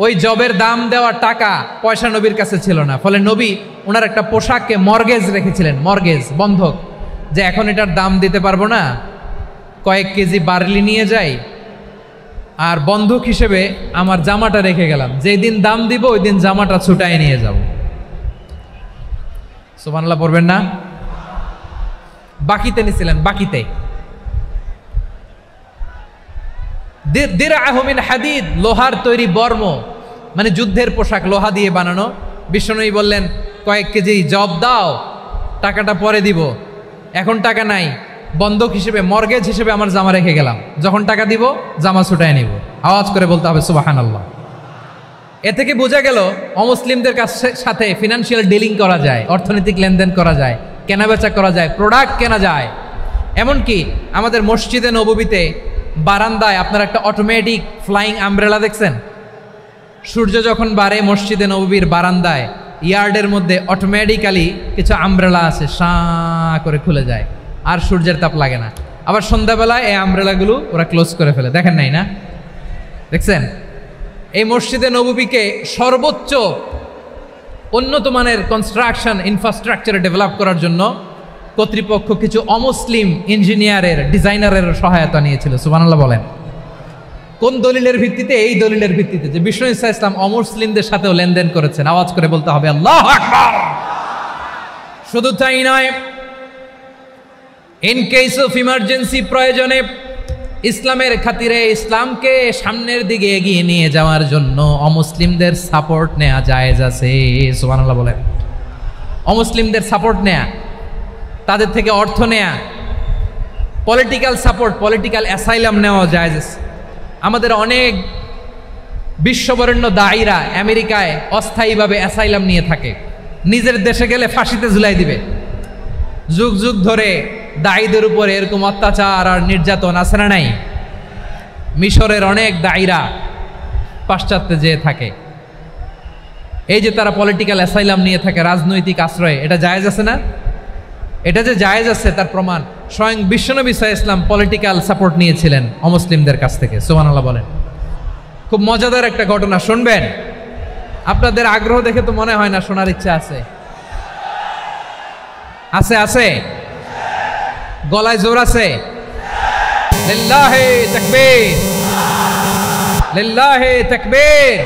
Speaker 3: ওই জবের দাম দেওয়ার টাকা পয়সা নবীর কাছে ছিল না। ফলে নবী ওনার একটা পোশাককে মর্গেজ রেখেছিলেন, মর্গেজ, বন্ধক, যে এখন এটার দাম দিতে পারবো না, কয়েক কেজি বার্লি নিয়ে যাই আর বন্ধক হিসেবে আমার জামাটা রেখে গেলাম, যেই দিন দাম দিব ওই দিন জামাটা ছুটায় নিয়ে যাব। সুবহানাল্লাহ পড়বেন না? বাকিতে নিছিলেন, বাকিতে। দিরআহু মিন হাদিদ, লোহার তৈরি বর্ম, মানে যুদ্ধের পোশাক, লোহা দিয়ে বানানো। বিষ্ণুনবী বললেন, কয়েক কেজি জব দাও, টাকাটা পরে দিব, এখন টাকা নাই, বন্ধক হিসেবে, মর্গেজ হিসেবে আমার জামা রেখে গেলাম, যখন টাকা দিব জামা ছুটায় নিব। আওয়াজ করে বলতে হবে সুবহানাল্লাহ। এ থেকে বোঝা গেল অমুসলিমদের সাথে ফিনান্সিয়াল ডিলিং করা যায়, অর্থনৈতিক লেনদেন করা যায়, কেনাবেচা করা যায়, প্রোডাক্ট কেনা যায়। এমনকি আমাদের মসজিদে নববীতে বারান্দায় আপনার একটা অটোমেটিক ফ্লাইং আমব্রেলা দেখছেন? সূর্য যখন বাড়ে মসজিদে নববীর বারান্দায় ইয়ার্ডের মধ্যে অটোমেটিক্যালি কিছু আমব্রেলা আছে, সাঁ করে খুলে যায়, আর সূর্যের তাপ লাগে না। আবার সন্ধ্যাবেলায় এই আমব্রেলাগুলো ওরা ক্লোজ করে ফেলে, দেখেন নাই না? দেখছেন? এই মসজিদে নববীকে সর্বোচ্চ উন্নত মানের কনস্ট্রাকশন ইনফ্রাস্ট্রাকচার ডেভেলপ করার জন্য কর্তৃপক্ষ কিছু অমুসলিম ইঞ্জিনিয়ারের ডিজাইনারের সহায়তা নিয়েছিল। সুবহানাল্লাহ বলেন। কোন দলিলের ভিত্তিতে? এই দলিলের ভিত্তিতে যে বিষ্ণু ঈসা ইসলাম অমুসলিমদের সাথেও লেনদেন করেছেন। আওয়াজ করে বলতে হবে আল্লাহু আকবার। শুধু তাই নয়, ইন কেস অফ ইমার্জেন্সি, প্রয়োজনে ইসলামের খাতিরে ইসলামকে সামনের দিকে এগিয়ে নিয়ে যাওয়ার জন্য অমুসলিমদের সাপোর্ট নেওয়া জায়েজ আছে। সুবহানাল্লাহ বলেন। অমুসলিমদের সাপোর্ট নেয়া, তাদের থেকে অর্থ নেয়া, পলিটিক্যাল সাপোর্ট, পলিটিক্যাল অ্যাসাইলাম নেওয়া জায়েজ আছে। আমাদের অনেক বিশ্ববরেণ্য দায়ীরা আমেরিকায় অস্থায়ীভাবে অ্যাসাইলাম নিয়ে থাকে, নিজের দেশে গেলে ফাঁসিতে ঝুলাই দিবে। যুগ যুগ ধরে দায়ীদের উপরে এরকম অত্যাচার আর নির্যাতন আছে না নাই? মিশরের অনেক দায়ীরা পাশ্চাত্যে যেয়ে থাকে। এই যে তারা পলিটিক্যাল অ্যাসাইলাম নিয়ে থাকে, রাজনৈতিক আশ্রয়, এটা জায়েজ আছে না? এটা যে জায়েজ আছে তার প্রমাণ স্বয়ং বিশ্বনবী সাল্লাল্লাহু আলাইহি ওয়াসাল্লাম পলিটিক্যাল সাপোর্ট নিয়েছিলেন অমুসলিমদের কাছ থেকে। সুবহানাল্লাহ বলেন। খুব মজাদার একটা ঘটনা শুনবেন। আপনাদের আগ্রহ দেখে তো মনে হয় না শোনার ইচ্ছা আছে। আছে আছে, গলায় জোর আছে। লিল্লাহি তাকবীর, লিল্লাহি তাকবীর,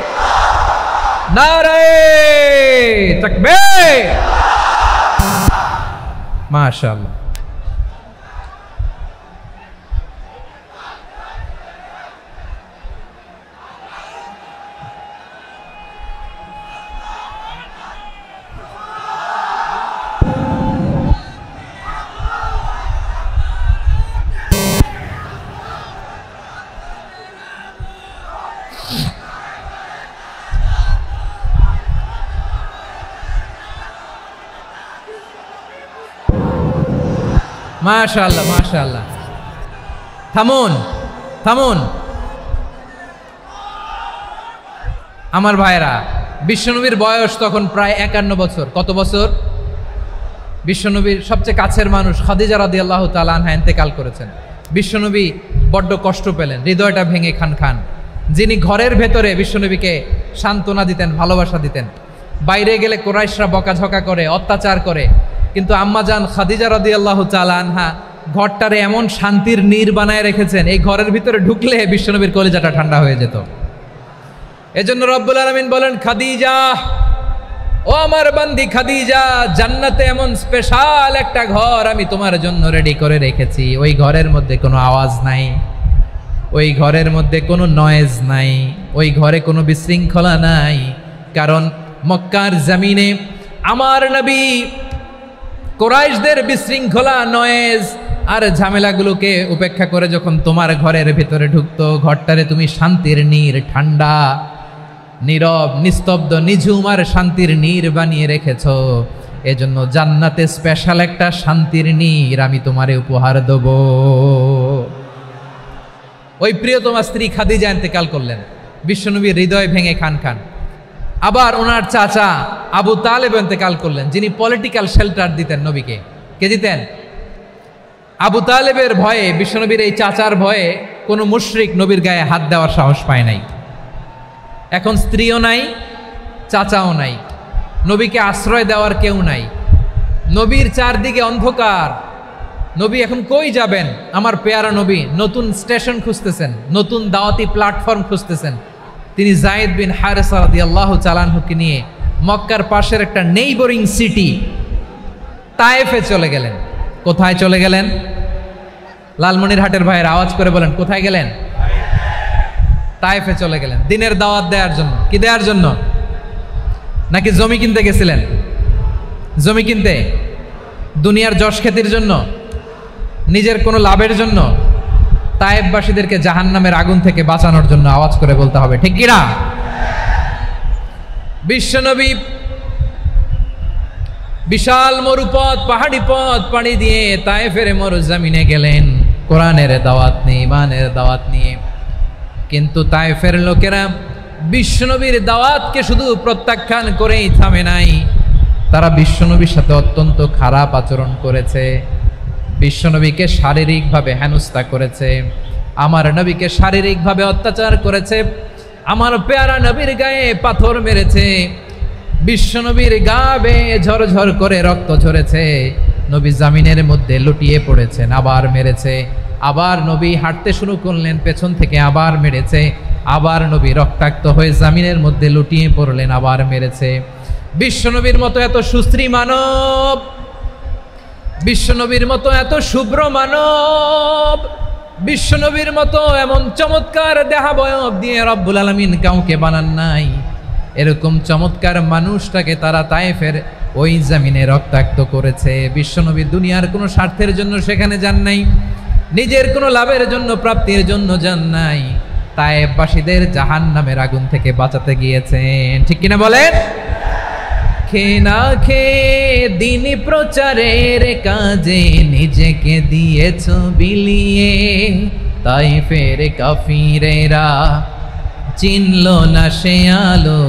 Speaker 3: নারে তাকবীর। মাশাআল্লাহ। মাশাআল্লাহ মাশাআল্লাহ। থামুন থামুন আমার ভাইরা। বিশ্বনবীর বয়স তখন প্রায় 51 বছর। কত বছর? বিশ্বনবীর সবচেয়ে কাছের মানুষ খাদিজা রাদিয়াল্লাহু তাআলা আনহা ইন্তেকাল করেছেন। বিশ্বনবী বড্ড কষ্ট পেলেন, হৃদয়টা ভেঙে খান খান। যিনি ঘরের ভেতরে বিশ্বনবীকে সান্ত্বনা দিতেন, ভালোবাসা দিতেন, বাইরে গেলে কুরাইশরা বকাঝকা করে, অত্যাচার করে, কিন্তু আম্মাজান খাদিজা রাদিয়াল্লাহু তাআলা আনহা ঘরটারে এমন শান্তির নীড় বানায় রেখেছেন, এই ঘরের ভিতরে ঢুকলে বিশ্বনবীর কলিজাটা ঠান্ডা হয়ে যেত। এজন্য রব্বুল আলামিন বলেন, খাদিজা, ও আমার বান্দি খাদিজা, জান্নাতে এমন স্পেশাল একটা ঘর আমি তোমার জন্য রেডি করে রেখেছি। ওই ঘরের মধ্যে কোনো আওয়াজ নাই, ওই ঘরের মধ্যে কোনো নয়েজ নাই, ওই ঘরে কোনো বিশৃঙ্খলা নাই। কারণ মক্কার জমিনে আমার নবী কুরাইশদের বিশৃঙ্খলা, নয়েজ আর ঝামেলাগুলোকে উপেক্ষা করে যখন তোমার ঘরের ভিতরে ঢুকতো, ঘরটারে তুমি শান্তির নীড়, ঠান্ডা, নীরব, নিস্তব্ধ, নিঝুম আর শান্তির নীড় বানিয়ে রেখেছ। এজন্য জান্নাতে স্পেশাল একটা শান্তির নীড় আমি তোমারে উপহার দেব। ওই প্রিয়তমা স্ত্রী খাদিজা ইন্তেকাল করলেন, বিশ্বনবীর হৃদয় ভেঙে খান খান। আবার ওনার চাচা আবু তালেব ইন্তেকাল করলেন, যিনি পলিটিক্যাল শেল্টার দিতেন নবীকে। কে দিতেন? আবু তালেবের ভয়ে, বিশ্বনবীর এই চাচার ভয়ে কোনো মুশরিক নবীর গায়ে হাত দেওয়ার সাহস পায় নাই। এখন স্ত্রীও নাই, চাচাও নাই, নবীকে আশ্রয় দেওয়ার কেউ নাই। নবীর চারদিকে অন্ধকার। নবী এখন কই যাবেন? আমার পেয়ারা নবী নতুন স্টেশন খুঁজতেছেন, নতুন দাওয়াতি প্ল্যাটফর্ম খুঁজতেছেন। তিনি যায়েদ বিন হারেসা রাদিয়াল্লাহু তাআলা আনহুকে নিয়ে মক্কার পাশের একটা নেইবরিং সিটি তায়েফে চলে গেলেন। কোথায় চলে গেলেন? লালমনিরহাটের ভাইয়ের আওয়াজ করে বলেন, কোথায় গেলেন? তায়েফে চলে গেলেন দিনের দাওয়াত দেওয়ার জন্য। কি দেওয়ার জন্য? নাকি জমি কিনতে গেছিলেন? জমি কিনতে? দুনিয়ার যশ খ্যাতির জন্য? নিজের কোনো লাভের জন্য? তায়েফবাসীদেরকে জাহান্নামের আগুন থেকে বাঁচানোর জন্য। আওয়াজ করে বলতে হবে ঠিক কিনা? বিশ্বনবী বিশাল মরুপথ, পাহাড়ি পথ পাড়ি দিয়ে তায়েফের মরুজমিনে গেলেন কোরআনের দাওয়াত নিয়ে, ইমানের দাওয়াত নিয়ে। কিন্তু তায়েফের লোকেরা বিশ্বনবীর দাওয়াতকে শুধু প্রত্যাখ্যান করেই থামে নাই, তারা বিশ্বনবীর সাথে অত্যন্ত খারাপ আচরণ করেছে। বিশ্বনবীকে শারীরিকভাবে হেনস্থা করেছে, আমার নবীকে শারীরিকভাবে অত্যাচার করেছে, আমার পেয়ারা নবীর গায়ে পাথর মেরেছে। বিশ্বনবীর গা বেয়ে ঝরঝর করে রক্ত ঝরেছে, নবী জামিনের মধ্যে লুটিয়ে পড়েছেন, আবার মেরেছে, আবার নবী হাঁটতে শুরু করলেন, পেছন থেকে আবার মেরেছে, আবার নবী রক্তাক্ত হয়ে জামিনের মধ্যে লুটিয়ে পড়লেন, আবার মেরেছে। বিশ্বনবীর মতো এত সুশ্রী মানব, বিশ্বনবীর মতো এত শুভ্র মানব, বিশ্বনবীর মতো এমন চমৎকার দেহাবয়ব দিয়ে রব্বুল আলামিন কাউকে বানান নাই। এরকম চমৎকার মানুষটাকে তারা তায়েফের ওই জামিনে রক্তাক্ত করেছে। বিশ্বনবী দুনিয়ার কোনো স্বার্থের জন্য সেখানে যান নাই, নিজের কোনো লাভের জন্য, প্রাপ্তির জন্য যান নাই, তায়েফবাসীদের জাহান্নামের আগুন থেকে বাঁচাতে গিয়েছেন। ঠিক কিনা বলেন? খেয়ে না খেয়ে দিন প্রচারের কাজে নিজেকে দিয়েছ বিলিয়ে, তায়েফের কাফিরেরা চিনল না সে আলো,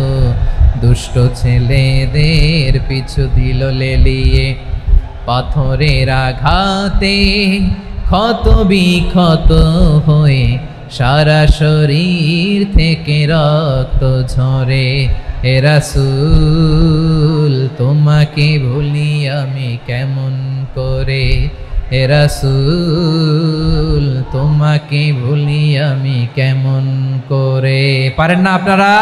Speaker 3: দুষ্ট ছেলেদের পিছু দিল লেলিয়ে, পাথরের আঘাতে ক্ষত বিক্ষত হয়ে সারা শরীর থেকে রক্ত ঝরে। হে রাসূল তোমাকে ভুলি আমি কেমন করে, হে রাসূল তোমাকে ভুলি আমি কেমন করে। পারেন না আপনারা?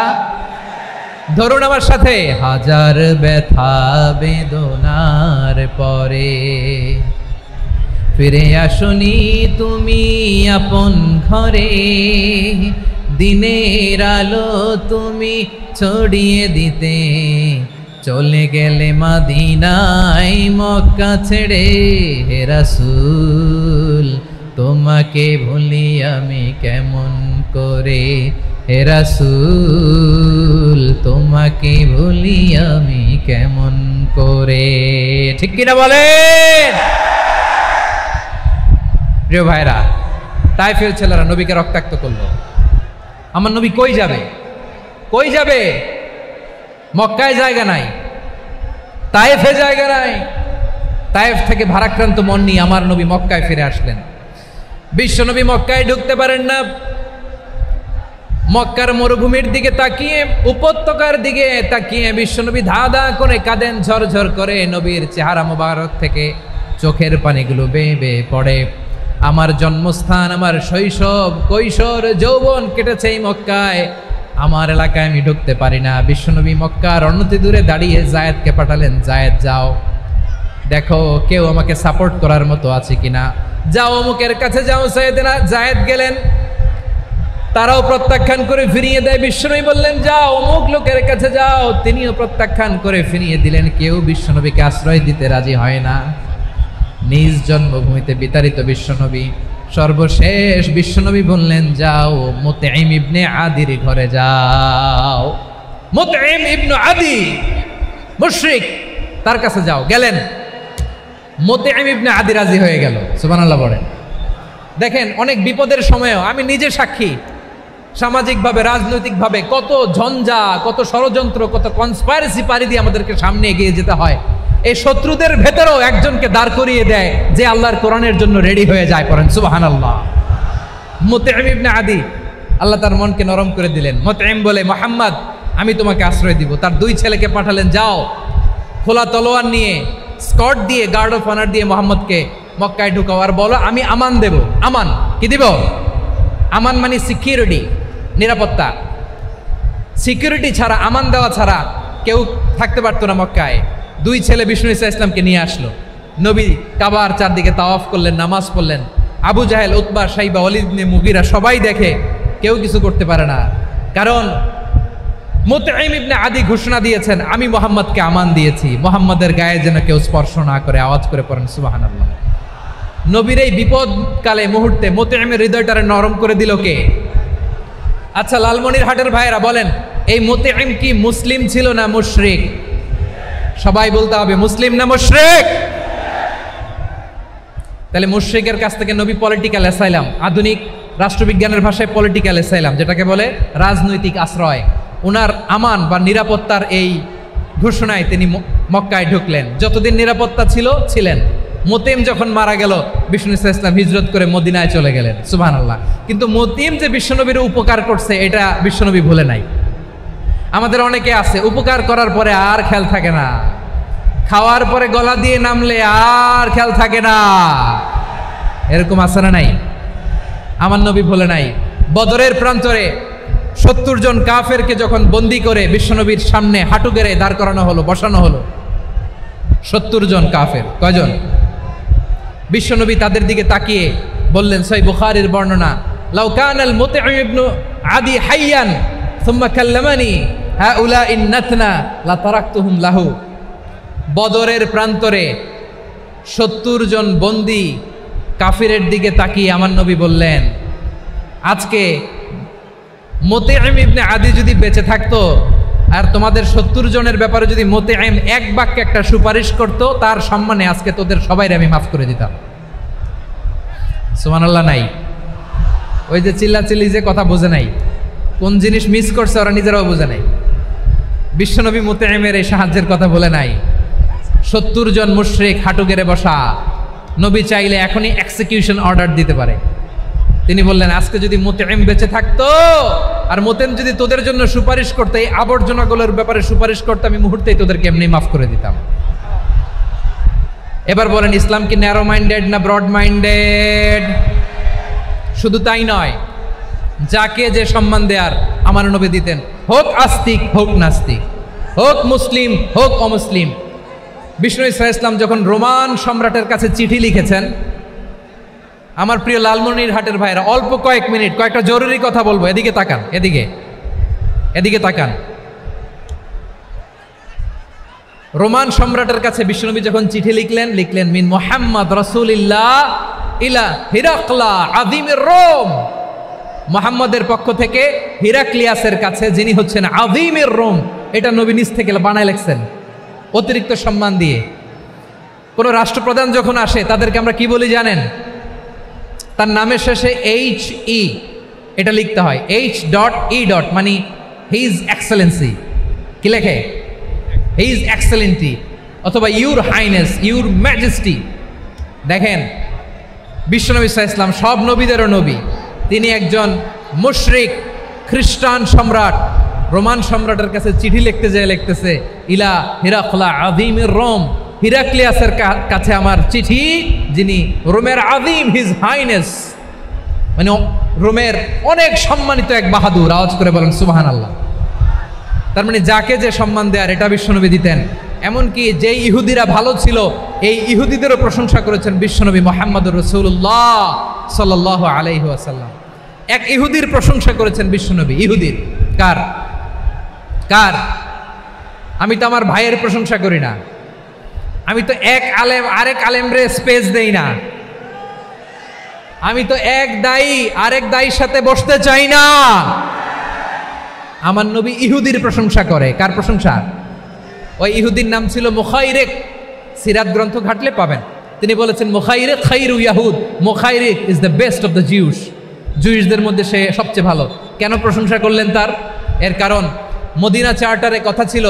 Speaker 3: ধরুন আমার সাথে। হাজার ব্যথা বেদনার পরে ফিরে আসনি তুমি আপন ঘরে, দিনের আলো তুমি ছড়িয়ে দিতে, চলে গেলে মদিনায় মক্কা ছেড়ে। হে রাসূল তোমাকে ভুলি আমি কেমন করে, হে রাসূল তোমাকে ভুলি আমি কেমন করে। ঠিক কিনা বলেন? প্রিয় ভাইরা, তায়েফের ছেলেরা নবীকে রক্তাক্ত করলো। আমার নবী কই যাবে? কই যাবে? মক্কায় জায়গা নাই, তায়েফে জায়গা নাই। তায়েফ থেকে ভারাক্রান্ত মন নিয়ে আমার নবী মক্কায় ফিরে আসলেন। বিশ্বনবী মক্কায় ঢুকতে পারেন না। মক্কার মরুভূমির দিকে তাকিয়ে, উপত্যকার দিকে তাকিয়ে বিশ্বনবী ধা ধা করে কাঁদেন, ঝরঝর করে নবীর চেহারা মোবারক থেকে চোখের পানিগুলো বেয়ে বেয়ে পড়ে। আমার জন্মস্থান, আমার শৈশব, কৈশোর, যৌবন কেটেছে এই মক্কায়, আমার এলাকায় আমি ঢুকতে পারি না। বিশ্বনবী মক্কার অনতি দূরে দাঁড়িয়ে জায়েদকে পাঠালেন, জায়েদ যাও দেখো কেউ আমাকে সাপোর্ট করার মতো আছে কিনা, যাও অমুকের কাছে যাও। জায়েদ গেলেন, তারাও প্রত্যাখ্যান করে ফিরিয়ে দেয়। বিশ্বনবী বললেন যাও অমুক লোকের কাছে যাও, তিনিও প্রত্যাখ্যান করে ফিরিয়ে দিলেন। কেউ বিশ্বনবীকে আশ্রয় দিতে রাজি হয় না। নিজ জন্মভূমিতে বিতাড়িত বিশ্বনবী, সর্বশেষ বিশ্বনবী বললেন যাও মুতঈম ইবনে আদির ঘরে যাও। মুতঈম ইবনে আদি মুশরিক, তার কাছে যাও। গেলেন, মুতঈম ইবনে আদি রাজি হয়ে গেল। সুবহানাল্লাহ বলেন। দেখেন অনেক বিপদের সময়ও আমি নিজে সাক্ষী, সামাজিকভাবে রাজনৈতিকভাবে কত ঝঞ্ঝা, কত ষড়যন্ত্র, কত কনস্পাইরেসি পাড়ি দিয়ে আমাদেরকে সামনে এগিয়ে যেতে হয়। এই শত্রুদের ভেতরেও একজনকে দাঁড় করিয়ে দেয় যে আল্লাহর কোরআনের জন্য রেডি হয়ে যায়। পড়েন সুবহানাল্লাহ। মুতঈম ইবনে আদি, আল্লাহ তার মনকে নরম করে দিলেন। মুতঈম বলে মুহাম্মদ আমি তোমাকে আশ্রয় দিব। তার দুই ছেলেকে পাঠালেন, যাও খোলা তলোয়ার নিয়ে, স্কট দিয়ে, গার্ড অফ অনার দিয়ে মুহাম্মদকে মক্কায় ঢুকাও, আর বলো আমি আমান দেব। আমান কি দিব? আমান মানে সিকিউরিটি, নিরাপত্তা। সিকিউরিটি ছাড়া, আমান দেওয়া ছাড়া কেউ থাকতে পারতো না মক্কায়। দুই ছেলে বিষ্ণু ইসা ইসলামকে নিয়ে আসলো। নবী কাবার চারদিকে তাওয়াফ করলেন, নামাজ পড়লেন। আবু জাহেল, উতবা, শাইবা, ওয়ালিদ ইবনে মুগীরা সবাই দেখে, কেউ কিছু করতে পারে না। কারণ মুতঈম ইবনে আদি ঘোষণা দিয়েছেন আমি মুহাম্মদকে আমান দিয়েছি, মুহাম্মদের গায়ে যেন কেউ স্পর্শ না করে। আওয়াজ করে পড়েন সুবহানাল্লাহ। নবীর এই বিপদকালে মুহূর্তে মুতঈমের হৃদয়টারে নরম করে দিল কে? আচ্ছা লালমনির হাটের ভাইয়েরা বলেন, এই মুতঈম কি মুসলিম ছিল না মুশরিক? সবাই বলতে হবে মুসলিম না মুশরিক? তাহলে মুশরিকের কাছ থেকে নবী পলিটিক্যাল অ্যাসাইলাম, আধুনিক রাষ্ট্রবিজ্ঞানের ভাষায় পলিটিক্যাল অ্যাসাইলাম, যেটাকে বলে রাজনৈতিক আশ্রয়, ওনার আমান বা নিরাপত্তার এই ঘোষণায় তিনি মক্কায় ঢুকলেন। যতদিন নিরাপত্তা ছিল ছিলেন। মুতঈম যখন মারা গেল, বিষ্ণু ইসলাম হিজরত করে মদিনায় চলে গেলেন। সুবহানাল্লাহ। কিন্তু মুতঈম যে বিশ্বনবীর উপকার করছে এটা বিশ্বনবী ভুলে নাই। আমাদের অনেকে আছে উপকার করার পরে আর খেয়াল থাকে না, খাওয়ার পরে গলা দিয়ে নামলে আর খেয়াল থাকে না। এরকম আছে না নাই? আমার নবী বলে নাই, বদরের প্রান্তরে 70 জন কাফেরকে যখন বন্দি করে বিশ্বনবীর সামনে হাঁটু গেড়ে দাঁড় করানো হলো, বসানো হলো, 70 জন কাফের। কয়জন? বিশ্বনবী তাদের দিকে তাকিয়ে বললেন, সহিহ বুখারীর বর্ণনা, লাউ কানাল মুতঈম ইবনু আদি হাইয়ান সুম্মা কাল্লামানি হাউলাইন নাতনা লা তারাকতুহুম লাহু। বদরের প্রান্তরে 70 জন বন্দি কাফিরের দিকে তাকিয়ে আমার নবী বললেন, আজকে মুতঈম ইবনে আদি যদি বেঁচে থাকতো আর তোমাদের 70 জনের ব্যাপারে যদি মুতঈম এক বাক্যে একটা সুপারিশ করত, তার সম্মানে আজকে তোদের সবাইরে আমি মাফ করে দিতাম। সুবহানাল্লাহ নাই? ওই যে চিল্লাচিল্লি যে কথা বোঝে নাই, কোন জিনিস মিস করছে ওরা নিজেরাও বোঝে নাই। বিশ্বনবী মুতঈমের এই সাহায্যের কথা বলে নাই। 70 জন মুশরিক হাঁটু গেড়ে বসা, নবী চাইলে এখনই এক্সিকিউশন অর্ডার দিতে পারে। তিনি বললেন, আজকে যদি মুতঈম বেঁচে থাকতো আর মুতঈম যদি তোদের জন্য সুপারিশ করতে, এই আবর্জনাগুলোর ব্যাপারে সুপারিশ করতে, আমি মুহূর্তেই তোদেরকে এমনি মাফ করে দিতাম। এবার বলেন, ইসলাম কি ন্যারো মাইন্ডেড না ব্রড মাইন্ডেড? শুধু তাই নয়, যাকে যে সম্মান দেয়ার আমার নবী দিতেন, হোক আস্তিক হোক নাস্তিক, হোক মুসলিম হোক অমুসলিম। বিষ্ণু ইসলাম যখন রোমান সম্রাটের কাছে চিঠি লিখেছেন, আমার প্রিয় লালমনিরহাটের ভাইরা, অল্প কয়েক মিনিট কয়েকটা জরুরি কথা বলবো, এদিকে তাকান, এদিকে তাকান। রোমান সম্রাটের কাছে বিশ্বনবী যখন চিঠি লিখলেন মিন মুহাম্মদ রাসূলিল্লাহ ইলা হিরাকলা আযীমির রোম, মুহাম্মদের পক্ষ থেকে হিরাক্লিয়াসের কাছে, যিনি হচ্ছেন আযীমির রোম। এটা নবী নিজ থেকে বানায় লিখছেন অতিরিক্ত সম্মান দিয়ে। কোন রাষ্ট্রপ্রধান যখন আসে তাদেরকে আমরা কি বলি জানেন? তার নামের শেষে HE এটা লিখতে হয়, H.E. মানে হিজ এক্সেলেন্সি। কি লেখে? হিজ এক্সেলেন্টি, অথবা ইউর হাইনেস, ইউর ম্যাজেস্টি। দেখেন, বিশ্বনবী সাল্লাল্লাহু আলাইহি ওয়াসাল্লাম সব নবীদেরও নবী, তিনি একজন মুশরিক খ্রিস্টান সম্রাট রোমান সম্রাটের কাছে চিঠি লিখতে যেয়ে লিখতেছে, ইলা হিরাকলা আযীমির রোম, হিরাক্লিয়াসের কাছে আমার চিঠি, যিনি রোমের আযীম, হিজ হাইনেস, মানে রোমের অনেক সম্মানিত এক বাহাদুর। আওয়াজ করে বলেন সুবহানাল্লাহ। তার মানে যাকে যে সম্মান দেয়ার এটা বিশ্বনবী দিতেন। এমনকি যেই ইহুদিরা ভালো ছিল, এই ইহুদিদেরও প্রশংসা করেছেন বিশ্বনবী মুহাম্মদুর রাসূলুল্লাহ সাল্লাল্লাহু আলাইহি ওয়াসাল্লাম। এক ইহুদির প্রশংসা করেছেন বিশ্বনবী। ইহুদির কার? আমি তো আমার ভাইয়ের প্রশংসা করি না, আমি তো এক আলেম আরেক আলেমরে স্পেস দেই না, আমি তো এক দায়ী আরেক দায়ীর সাথে বসতে চাই না। আমার নবী ইহুদির প্রশংসা করে। কার প্রশংসা? ওই ইহুদির নাম ছিল মুখাইরিক। সিরাত গ্রন্থ ঘাটলে পাবেন। তিনি বলেছেন, মুখাইরিক খাইরু ইয়াহুদ, Mukhayriq is the best of the Jews. জুইশদের মধ্যে সে সবচেয়ে ভালো। কেন প্রশংসা করলেন তার? এর কারণ মদিনা চার্টারে কথা ছিল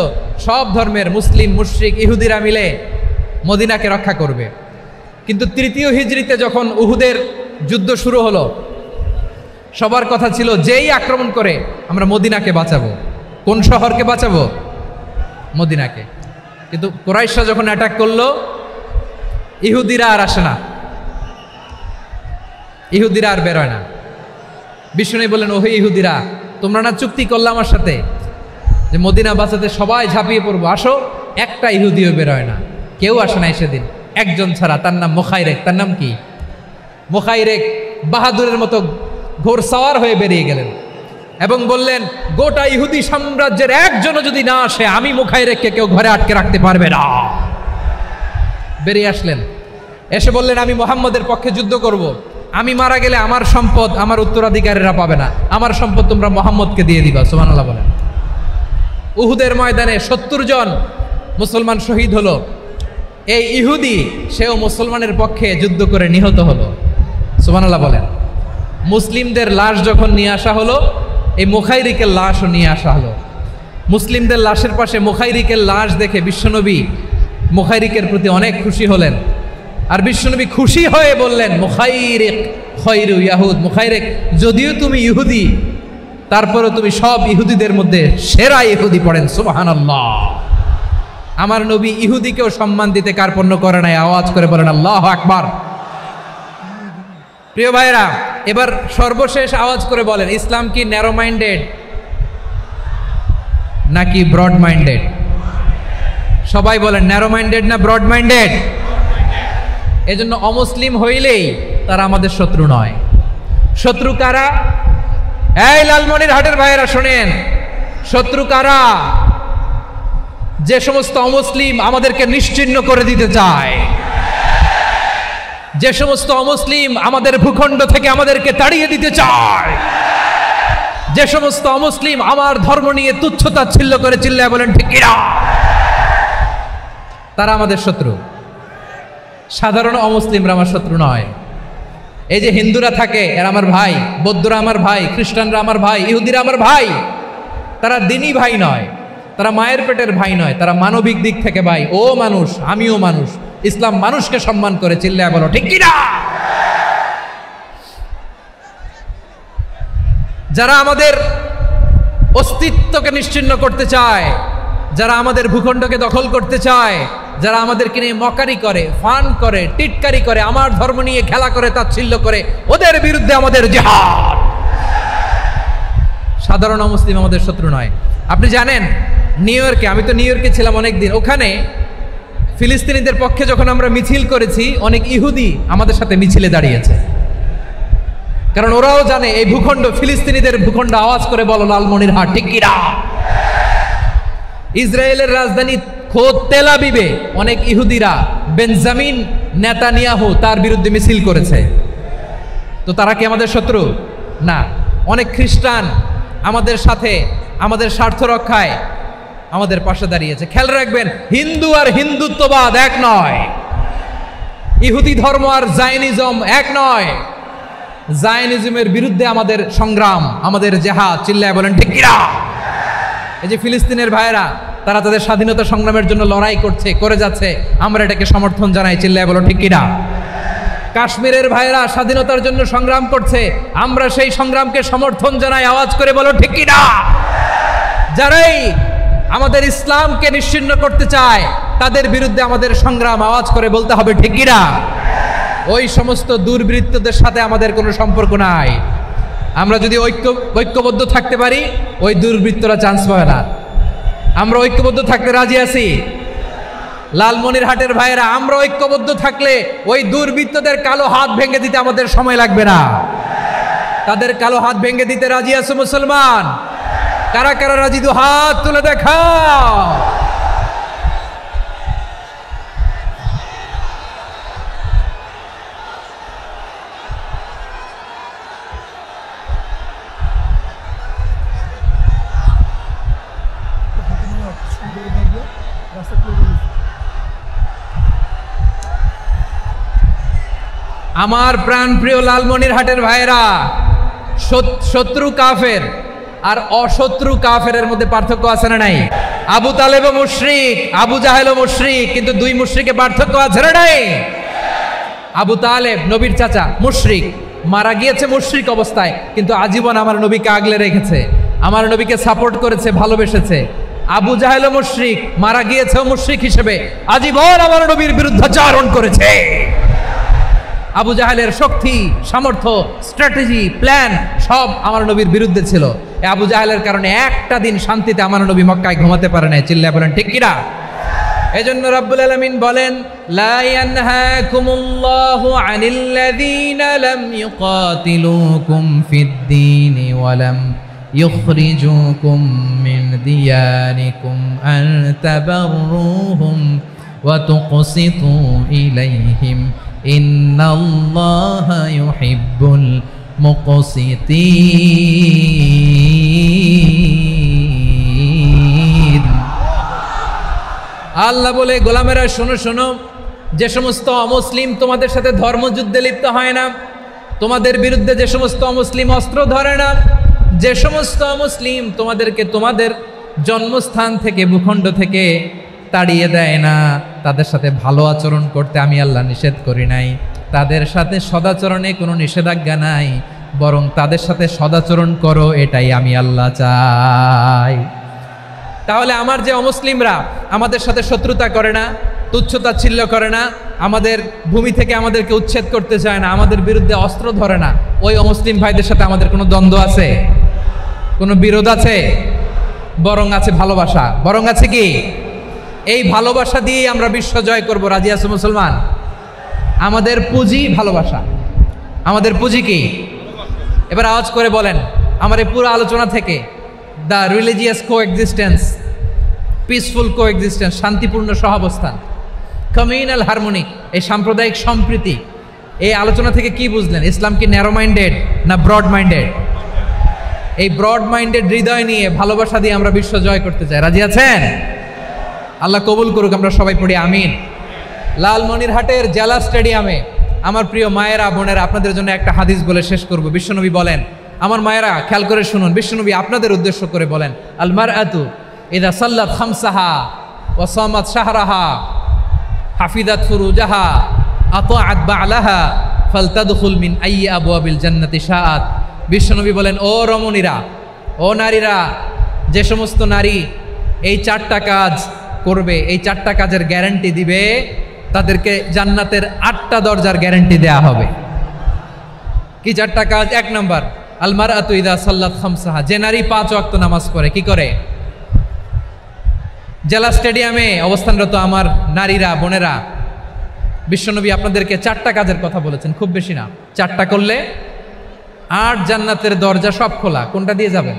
Speaker 3: সব ধর্মের মুসলিম মুশরিক ইহুদিরা মিলে মদিনাকে রক্ষা করবে। কিন্তু 3য় হিজরিতে যখন উহুদের যুদ্ধ শুরু হলো, সবার কথা ছিল যেই আক্রমণ করে আমরা মদিনাকে বাঁচাবো। কোন শহরকে বাঁচাবো? মদিনাকে। কিন্তু কুরাইশরা যখন অ্যাটাক করলো, ইহুদিরা আর আসে না, ইহুদিরা আর বেরোয় না। বিষ্ণু বললেন, ওহে ইহুদিরা, তোমরা না চুক্তি করলে আমার সাথে যে মদিনা বাঁচাতে সবাই ঝাঁপিয়ে পড়বো, আসো। একটা ইহুদিও বেরোয় না, কেউ আসে নাই সেদিন, একজন ছাড়া। তার নাম মুখাইরেক। তার নাম কি? মুখাইরেক বাহাদুরের মতো ঘোড়সাওয়ার হয়ে বেরিয়ে গেলেন এবং বললেন, গোটা ইহুদি সাম্রাজ্যের একজনও যদি না আসে, আমি মুখাইরেককে কেউ ঘরে আটকে রাখতে পারবে না। বেরিয়ে আসলেন, এসে বললেন, আমি মুহাম্মদের পক্ষে যুদ্ধ করব। আমি মারা গেলে আমার সম্পদ আমার উত্তরাধিকারীরা পাবে না, আমার সম্পদ তোমরা মুহাম্মদকে দিয়ে দিবা। সুবহানাল্লাহ বলেন। উহুদের ময়দানে 70 জন মুসলমান শহীদ হলো। এই ইহুদি, সেও মুসলমানের পক্ষে যুদ্ধ করে নিহত হলো। সুবহানাল্লাহ বলেন। মুসলিমদের লাশ যখন নিয়ে আসা হলো, এই মুখাইরিকের লাশও নিয়ে আসা হলো। মুসলিমদের লাশের পাশে মুখাইরিকের লাশ দেখে বিশ্বনবী মুখাইরিকের প্রতি অনেক খুশি হলেন। আর বিশ্বনবী খুশি হয়ে বললেন, মুখাইরিক খায়রু ইয়াহুদ, মুখাইরিক যদিও তুমি ইহুদি, তারপরে তুমি সব ইহুদিদের মধ্যে সেরা ইহুদি পড়েন সুবহানাল্লাহ। আমার নবী ইহুদিকেও সম্মান দিতে কার্পণ্য করে নাই, আওয়াজ করে বলেন আল্লাহু আকবার। প্রিয় ভাইরা, এবার সর্বশেষ আওয়াজ করে বলেন, ইসলাম কি ন্যারো মাইন্ডেড নাকি ব্রড মাইন্ডেড? সবাই বলেন ন্যারো মাইন্ডেড না ব্রড মাইন্ডেড? এজন্য অমুসলিম হইলেই তারা আমাদের শত্রু নয়। শত্রু কারা? এই লালমনিরহাটের ভাইয়েরা শোনেন, শত্রু কারা? যে সমস্ত অমুসলিম আমাদেরকে নিশ্চিহ্ন করে দিতে চায়, যে সমস্ত অমুসলিম আমাদের ভূখণ্ড থেকে আমাদেরকে তাড়িয়ে দিতে চায়, যে সমস্ত অমুসলিম আমার ধর্ম নিয়ে তুচ্ছতাচ্ছিল্য করে চিল্লায় বলেন ঠিক কিনা, তারা আমাদের শত্রু। সাধারণ অমুসলিমরা আমার শত্রু নয়। এই যে হিন্দুরা থাকে এরা আমার ভাই, বৌদ্ধরা আমার ভাই, খ্রিস্টানরা আমার ভাই, ইহুদিরা আমার ভাই। তারা দিনই ভাই নয়, তারা মায়ের পেটের ভাই নয়, তারা মানবিক দিক থেকে ভাই। ও মানুষ, আমিও মানুষ। ইসলাম মানুষকে সম্মান করে, চিল্লায় বলো ঠিক কিনা। যারা আমাদের অস্তিত্বকে নিশ্চিহ্ন করতে চায়, যারা আমাদের ভূখণ্ডকে দখল করতে চায়, যারা আমাদেরকে নিয়ে মকারি করে, ফান করে, টিটকারি করে, আমার ধর্ম নিয়ে খেলা করে, তাচ্ছিল্য করে, ওদের বিরুদ্ধে আমাদের জিহাদ। সাধারণ মুসলিম আমাদের শত্রু নয়। আপনি জানেন নিউ ইয়র্কে, আমি তো নিউ ইয়র্কে ছিলাম অনেকদিন, ওখানে ফিলিস্তিনিদের পক্ষে যখন আমরা মিছিল করেছি, অনেক ইহুদি আমাদের সাথে মিছিলে দাঁড়িয়েছে। কারণ ওরাও জানে এই ভূখণ্ড ফিলিস্তিনিদের ভূখণ্ড। আওয়াজ করে বলো লালমনিরহাট ঠিক কিনা। ইসরায়েলের রাজধানী খোদ তেল আবিবে অনেক ইহুদিরা বেঞ্জামিন নেতানিয়াহু তার বিরুদ্ধে মিছিল করেছে। তো তারা কি আমাদের শত্রু? না। অনেক খ্রিস্টান আমাদের সাথে আমাদের স্বার্থ রক্ষায় আমাদের পাশে দাঁড়িয়েছে। খেয়াল রাখবেন, হিন্দু আর হিন্দুত্ববাদ এক নয়, ইহুদি ধর্ম আর জায়নিজম এক নয়। জায়নিজমের বিরুদ্ধে আমাদের সংগ্রাম, আমাদের জেহাদ, চিল্লায় বলেন ঠিক কিনা। এই যে ফিলিস্তিনের ভাইয়েরা, তারা তাদের স্বাধীনতা সংগ্রামের জন্য লড়াই করছে, করে যাচ্ছে, আমরা এটাকে সমর্থন জানাই, চিল্লায় বলো ঠিক কিনা। কাশ্মীরের ভাইয়েরা স্বাধীনতার জন্য সংগ্রাম করছে, আমরা সেই সংগ্রামকে সমর্থন জানাই, আওয়াজ করে বলো ঠিক কিনা। যারাই আমাদের ইসলামকে নিশ্চিহ্ন করতে চায় তাদের বিরুদ্ধে আমাদের সংগ্রাম, আওয়াজ করে বলতে হবে ঠিক কিনা। ওই সমস্ত দুর্বৃত্তদের সাথে আমাদের কোনো সম্পর্ক নাই। আমরা যদি ঐক্যবদ্ধ থাকতে পারি, ওই দুর্বৃত্তরা চান্স পাবে না। আমরা ঐক্যবদ্ধ থাকতে রাজি আছি। লালমনিরহাটের ভাইয়েরা, আমরা ঐক্যবদ্ধ থাকলে ওই দুর্বৃত্তদের কালো হাত ভেঙে দিতে আমাদের সময় লাগবে না। তাদের কালো হাত ভেঙে দিতে রাজি আছো মুসলমান? কারা কারা রাজি? দু হাত তুলে দেখাও। আমার প্রাণ প্রিয় লালমনিরহাটের ভাইয়েরা, শত্রু কাফের আর অশত্রু কাফেরের মধ্যে পার্থক্য আছে না নাই? আবু তালেবও মুশরিক, আবু জাহেলও মুশরিক, কিন্তু দুই মুশরিকে পার্থক্য আছে না নাই? আবু তালেব নবীর চাচা, মুশরিক, মারা গিয়েছে মুশরিক অবস্থায়, কিন্তু আজীবন আমার নবীকে আগলে রেখেছে, আমার নবীকে সাপোর্ট করেছে, ভালোবেসেছে। আবু জাহেলও মুশরিক, মারা গিয়েছেও মুশরিক হিসেবে, আজীবন আমার নবীর বিরুদ্ধাচরণ করেছে। আবু জাহেলের শক্তি, সামর্থ্য, স্ট্র্যাটেজি, প্ল্যান সব আমার নবীর বিরুদ্ধে ছিল। এই আবু জাহেলের কারণে একটা দিন শান্তিতে আমার নবী মক্কায় ঘুমাতে পারে নাই, চিল্লায় বলেন ঠিক কিনা। এজন্য রব্বুল আলামিন বলেন, লা ইয়ানহাকুমুল্লাহু আনিল্লাযীনা লাম ইউকাতিলুকুম ফিদ-দীনি ওয়া লাম ইখরিজুকুম মিন দিয়ারিকুম আন তাবাররুহুম ওয়া তুকসিতু ইলাইহিম ইন্নাল্লাহা ইউহিব্বুল মুকসিতিন। আল্লাহ বলে, গোলামেরা শোনো শোনো, যে সমস্ত অমুসলিম তোমাদের সাথে ধর্মযুদ্ধে লিপ্ত হয় না, তোমাদের বিরুদ্ধে যে সমস্ত অমুসলিম অস্ত্র ধরে না, যে সমস্ত অমুসলিম তোমাদেরকে তোমাদের জন্মস্থান থেকে, ভূখণ্ড থেকে তাড়িয়ে দেয় না, তাদের সাথে ভালো আচরণ করতে আমি আল্লাহ নিষেধ করি নাই, তাদের সাথে সদাচরণে কোনো নিষেধাজ্ঞা নাই। বরং তাদের সাথে সদাচরণ করো, এটাই আমি আল্লাহ চাই। তাহলে আমার যে অমুসলিমরা আমাদের সাথে শত্রুতা করে না, তুচ্ছতাচ্ছিল্য করে না, আমাদের ভূমি থেকে আমাদেরকে উচ্ছেদ করতে চায় না, আমাদের বিরুদ্ধে অস্ত্র ধরে না, ওই অমুসলিম ভাইদের সাথে আমাদের কোনো দ্বন্দ্ব আছে? কোনো বিরোধ আছে? বরং আছে ভালোবাসা। বরং আছে কি? এই ভালোবাসা দিয়েই আমরা বিশ্ব জয় করবো। রাজি আছো মুসলমান? আমাদের পুঁজি ভালোবাসা। আমাদের পুঁজি কি? এবার আওয়াজ করে বলেন আমার এই পুরো আলোচনা থেকে, the religious coexistence, peaceful coexistence, শান্তিপূর্ণ সহাবস্থান, কমিউনাল হারমোনি, এই সাম্প্রদায়িক সম্প্রীতি, এই আলোচনা থেকে কি বুঝলেন? ইসলাম কি ন্যারো মাইন্ডেড না ব্রড মাইন্ডেড? এই ব্রড মাইন্ডেড হৃদয় নিয়ে ভালোবাসা দিয়ে আমরা বিশ্ব জয় করতে চাই। রাজি আছেন? আল্লাহ কবুল করুক। আমরা সবাই পড়ি আমিন। লালমনিরহাটের জেলা স্টেডিয়ামে আমার প্রিয় মায়েরা বোনেরা, আপনাদের জন্য একটা হাদিস বলে শেষ করব। বিশ্বনবী বলেন, আমার মায়েরা খেয়াল করে শুনুন, বিশ্বনবী আপনাদের উদ্দেশ্য করে বলেন, আল মারআতু ইযা সাল্লাত খামসাহা ওয়া সামাত শাহরাহা হাফিজাত ফুরুজাহা আতাআত বা'লাহা ফালতাদখুল মিন আইয়ি আবওয়াবিল জান্নাতি শাআত। বিশ্বনবী বলেন, ও রমণীরা, ও নারীরা, যে সমস্ত নারী এই 4টা কাজ করবে, এই 4টা কাজের গ্যারান্টি দিবে, তাদেরকে জান্নাতের 8টা দরজার গ্যারান্টি দেয়া হবে। কি 4টা কাজ? 1 নম্বর, আল মারআতু ইযা সাল্লাত খামসাহা, যে নারী 5 ওয়াক্ত নামাজ পড়ে। কি করে? জেলা স্টেডিয়ামে অবস্থানরত আমার নারীরা বোনেরা, বিশ্বনবী আপনাদেরকে 4টা কাজের কথা বলেছেন, খুব বেশি না। 4টা করলে 8 জান্নাতের দরজা সব খোলা। কোনটা দিয়ে যাবেন?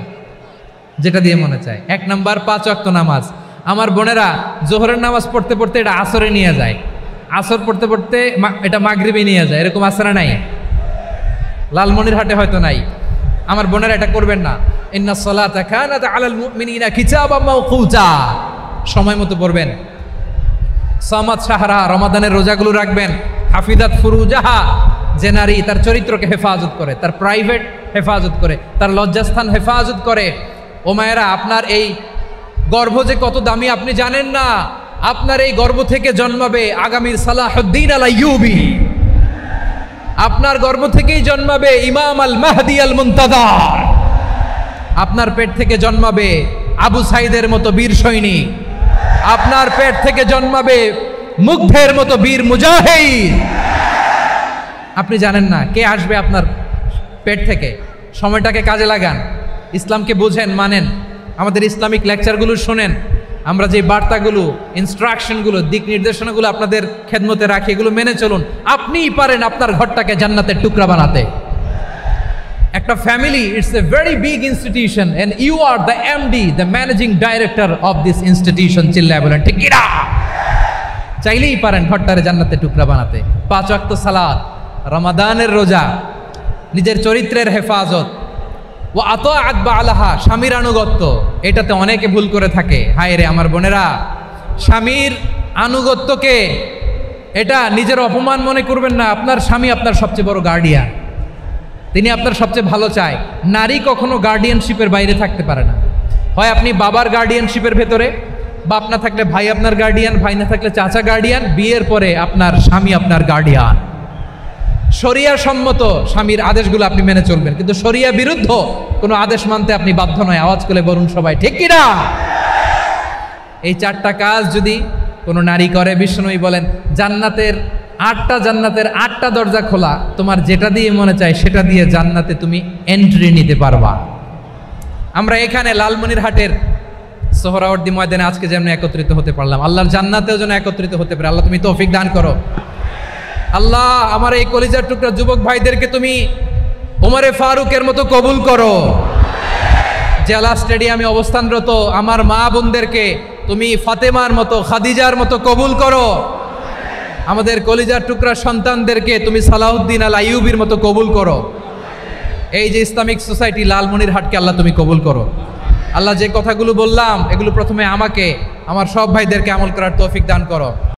Speaker 3: যেটা দিয়ে মনে চায়। 1 নম্বর 5 ওয়াক্ত নামাজ। আমার বোনেরা জোহরের নামাজ পড়তে পড়তে এটা আসরে নিয়ে যায়, আসর পড়তে পড়তে এটা মাগরিবে নিয়ে যায়। এরকম আসরা নাই? লালমনিরহাটে হয়তো নাই। আমার বোনেরা এটা করবেন না। ইন্নাস সালাতা কানাত আলাল মুমিনিনা কিতাবাম মাওকুতা, সময় মতো পড়বেন। সামাত শাহরা, রমাদানের রোজাগুলো রাখবেন। হাফিজাত ফুরুজাহা, যে নারী তার চরিত্রকে হেফাজত করে, তার প্রাইভেট হেফাজত করে, তার লজ্জাস্থান হেফাজত করে। ও মায়েরা, আপনার এই গর্ভ যে কত দামি আপনি জানেন না। আপনার এই গর্ভ থেকে জন্মাবে আগামীর সালাহুদ্দিন আল আইয়ুবী। আপনার গর্ভ থেকেই জন্মাবে ইমাম আল মাহদি আল মুনতাজার। আপনার পেট থেকে জন্মাবে আবু সাইদের মতো বীর সৈনিক। আপনার পেট থেকে জন্মাবে মুগ্ধের মতো বীর মুজাহিদ। আপনি জানেন না কে আসবে আপনার পেট থেকে। সময়টাকে কাজে লাগান, ইসলামকে বুঝেন, মানেন, আমাদের ইসলামিক লেকচারগুলো শোনেন। আমরা যে বার্তাগুলো, ইনস্ট্রাকশনগুলো, দিক নির্দেশনাগুলো আপনাদের খেদমতে রাখি, এগুলো মেনে চলুন। আপনিই পারেন আপনার ঘরটাকে জান্নাতের টুকরা বানাতে। একটা family, it's a very big institution and you are the MD, the managing director of this institution. চিল্লায় বলেন ঠিক কিনা? চাইলেই পারেন ঘরটারে জান্নাতের টুকরা বানাতে। 5 ওয়াক্ত সালাত, রমাদানের রোজা, নিজের চরিত্রের হেফাজত, ও আতাআত বা'লাহা, স্বামীর আনুগত্য। এটাতে অনেকে ভুল করে থাকে। হায় রে আমার বোনেরা, স্বামীর আনুগত্যকে এটা নিজের অপমান মনে করবেন না। আপনার স্বামী আপনার সবচেয়ে বড় গার্ডিয়ান, তিনি আপনার সবচেয়ে ভালো চায়। নারী কখনো গার্ডিয়ানশিপের বাইরে থাকতে পারে না। হয় আপনি বাবার গার্ডিয়ানশিপের ভেতরে, বাপ না থাকলে ভাই আপনার গার্ডিয়ান, ভাই না থাকলে চাচা গার্ডিয়ান, বিয়ের পরে আপনার স্বামী আপনার গার্ডিয়ান। শরিয়া সম্মত স্বামীর আদেশগুলো আপনি মেনে চলবেন, কিন্তু শরিয়া বিরুদ্ধ কোনো আদেশ মানতে আপনি বাধ্য নয়। আওয়াজ করে বলুন সবাই ঠিক কিনা? এই 4টা কাজ যদি কোনো নারী করে, বিশ্বনবী বলেন জান্নাতের 8টা দরজা খোলা। তোমার যেটা দিয়ে মনে চায় সেটা দিয়ে জান্নাতে তুমি এন্ট্রি নিতে পারবা। আমরা এখানে লালমনিরহাটের সোহরাওয়ার্দী ময়দানে আজকে যেমন একত্রিত হতে পারলাম, আল্লাহর জান্নাতেও যেন একত্রিত হতে পারে। আল্লাহ তুমি তৌফিক দান করো। আল্লাহ আমার এই কলিজার টুকরা যুবক ভাইদেরকে তুমি ওমরে ফারুকের মতো কবুল করো। জেলা স্টেডিয়ামে অবস্থানরত আমার মা বোনদেরকে তুমি ফাতেমার মতো, খাদিজার মতো কবুল করো। আমাদের কলিজার টুকরা সন্তানদেরকে তুমি সালাউদ্দিন আল আইয়ুবীর মতো কবুল করো। এই যে ইসলামিক সোসাইটি লালমনিরহাটকে আল্লাহ তুমি কবুল করো। আল্লাহ যে কথাগুলো বললাম এগুলো প্রথমে আমাকে, আমার সব ভাইদেরকে আমল করার তৌফিক দান করো।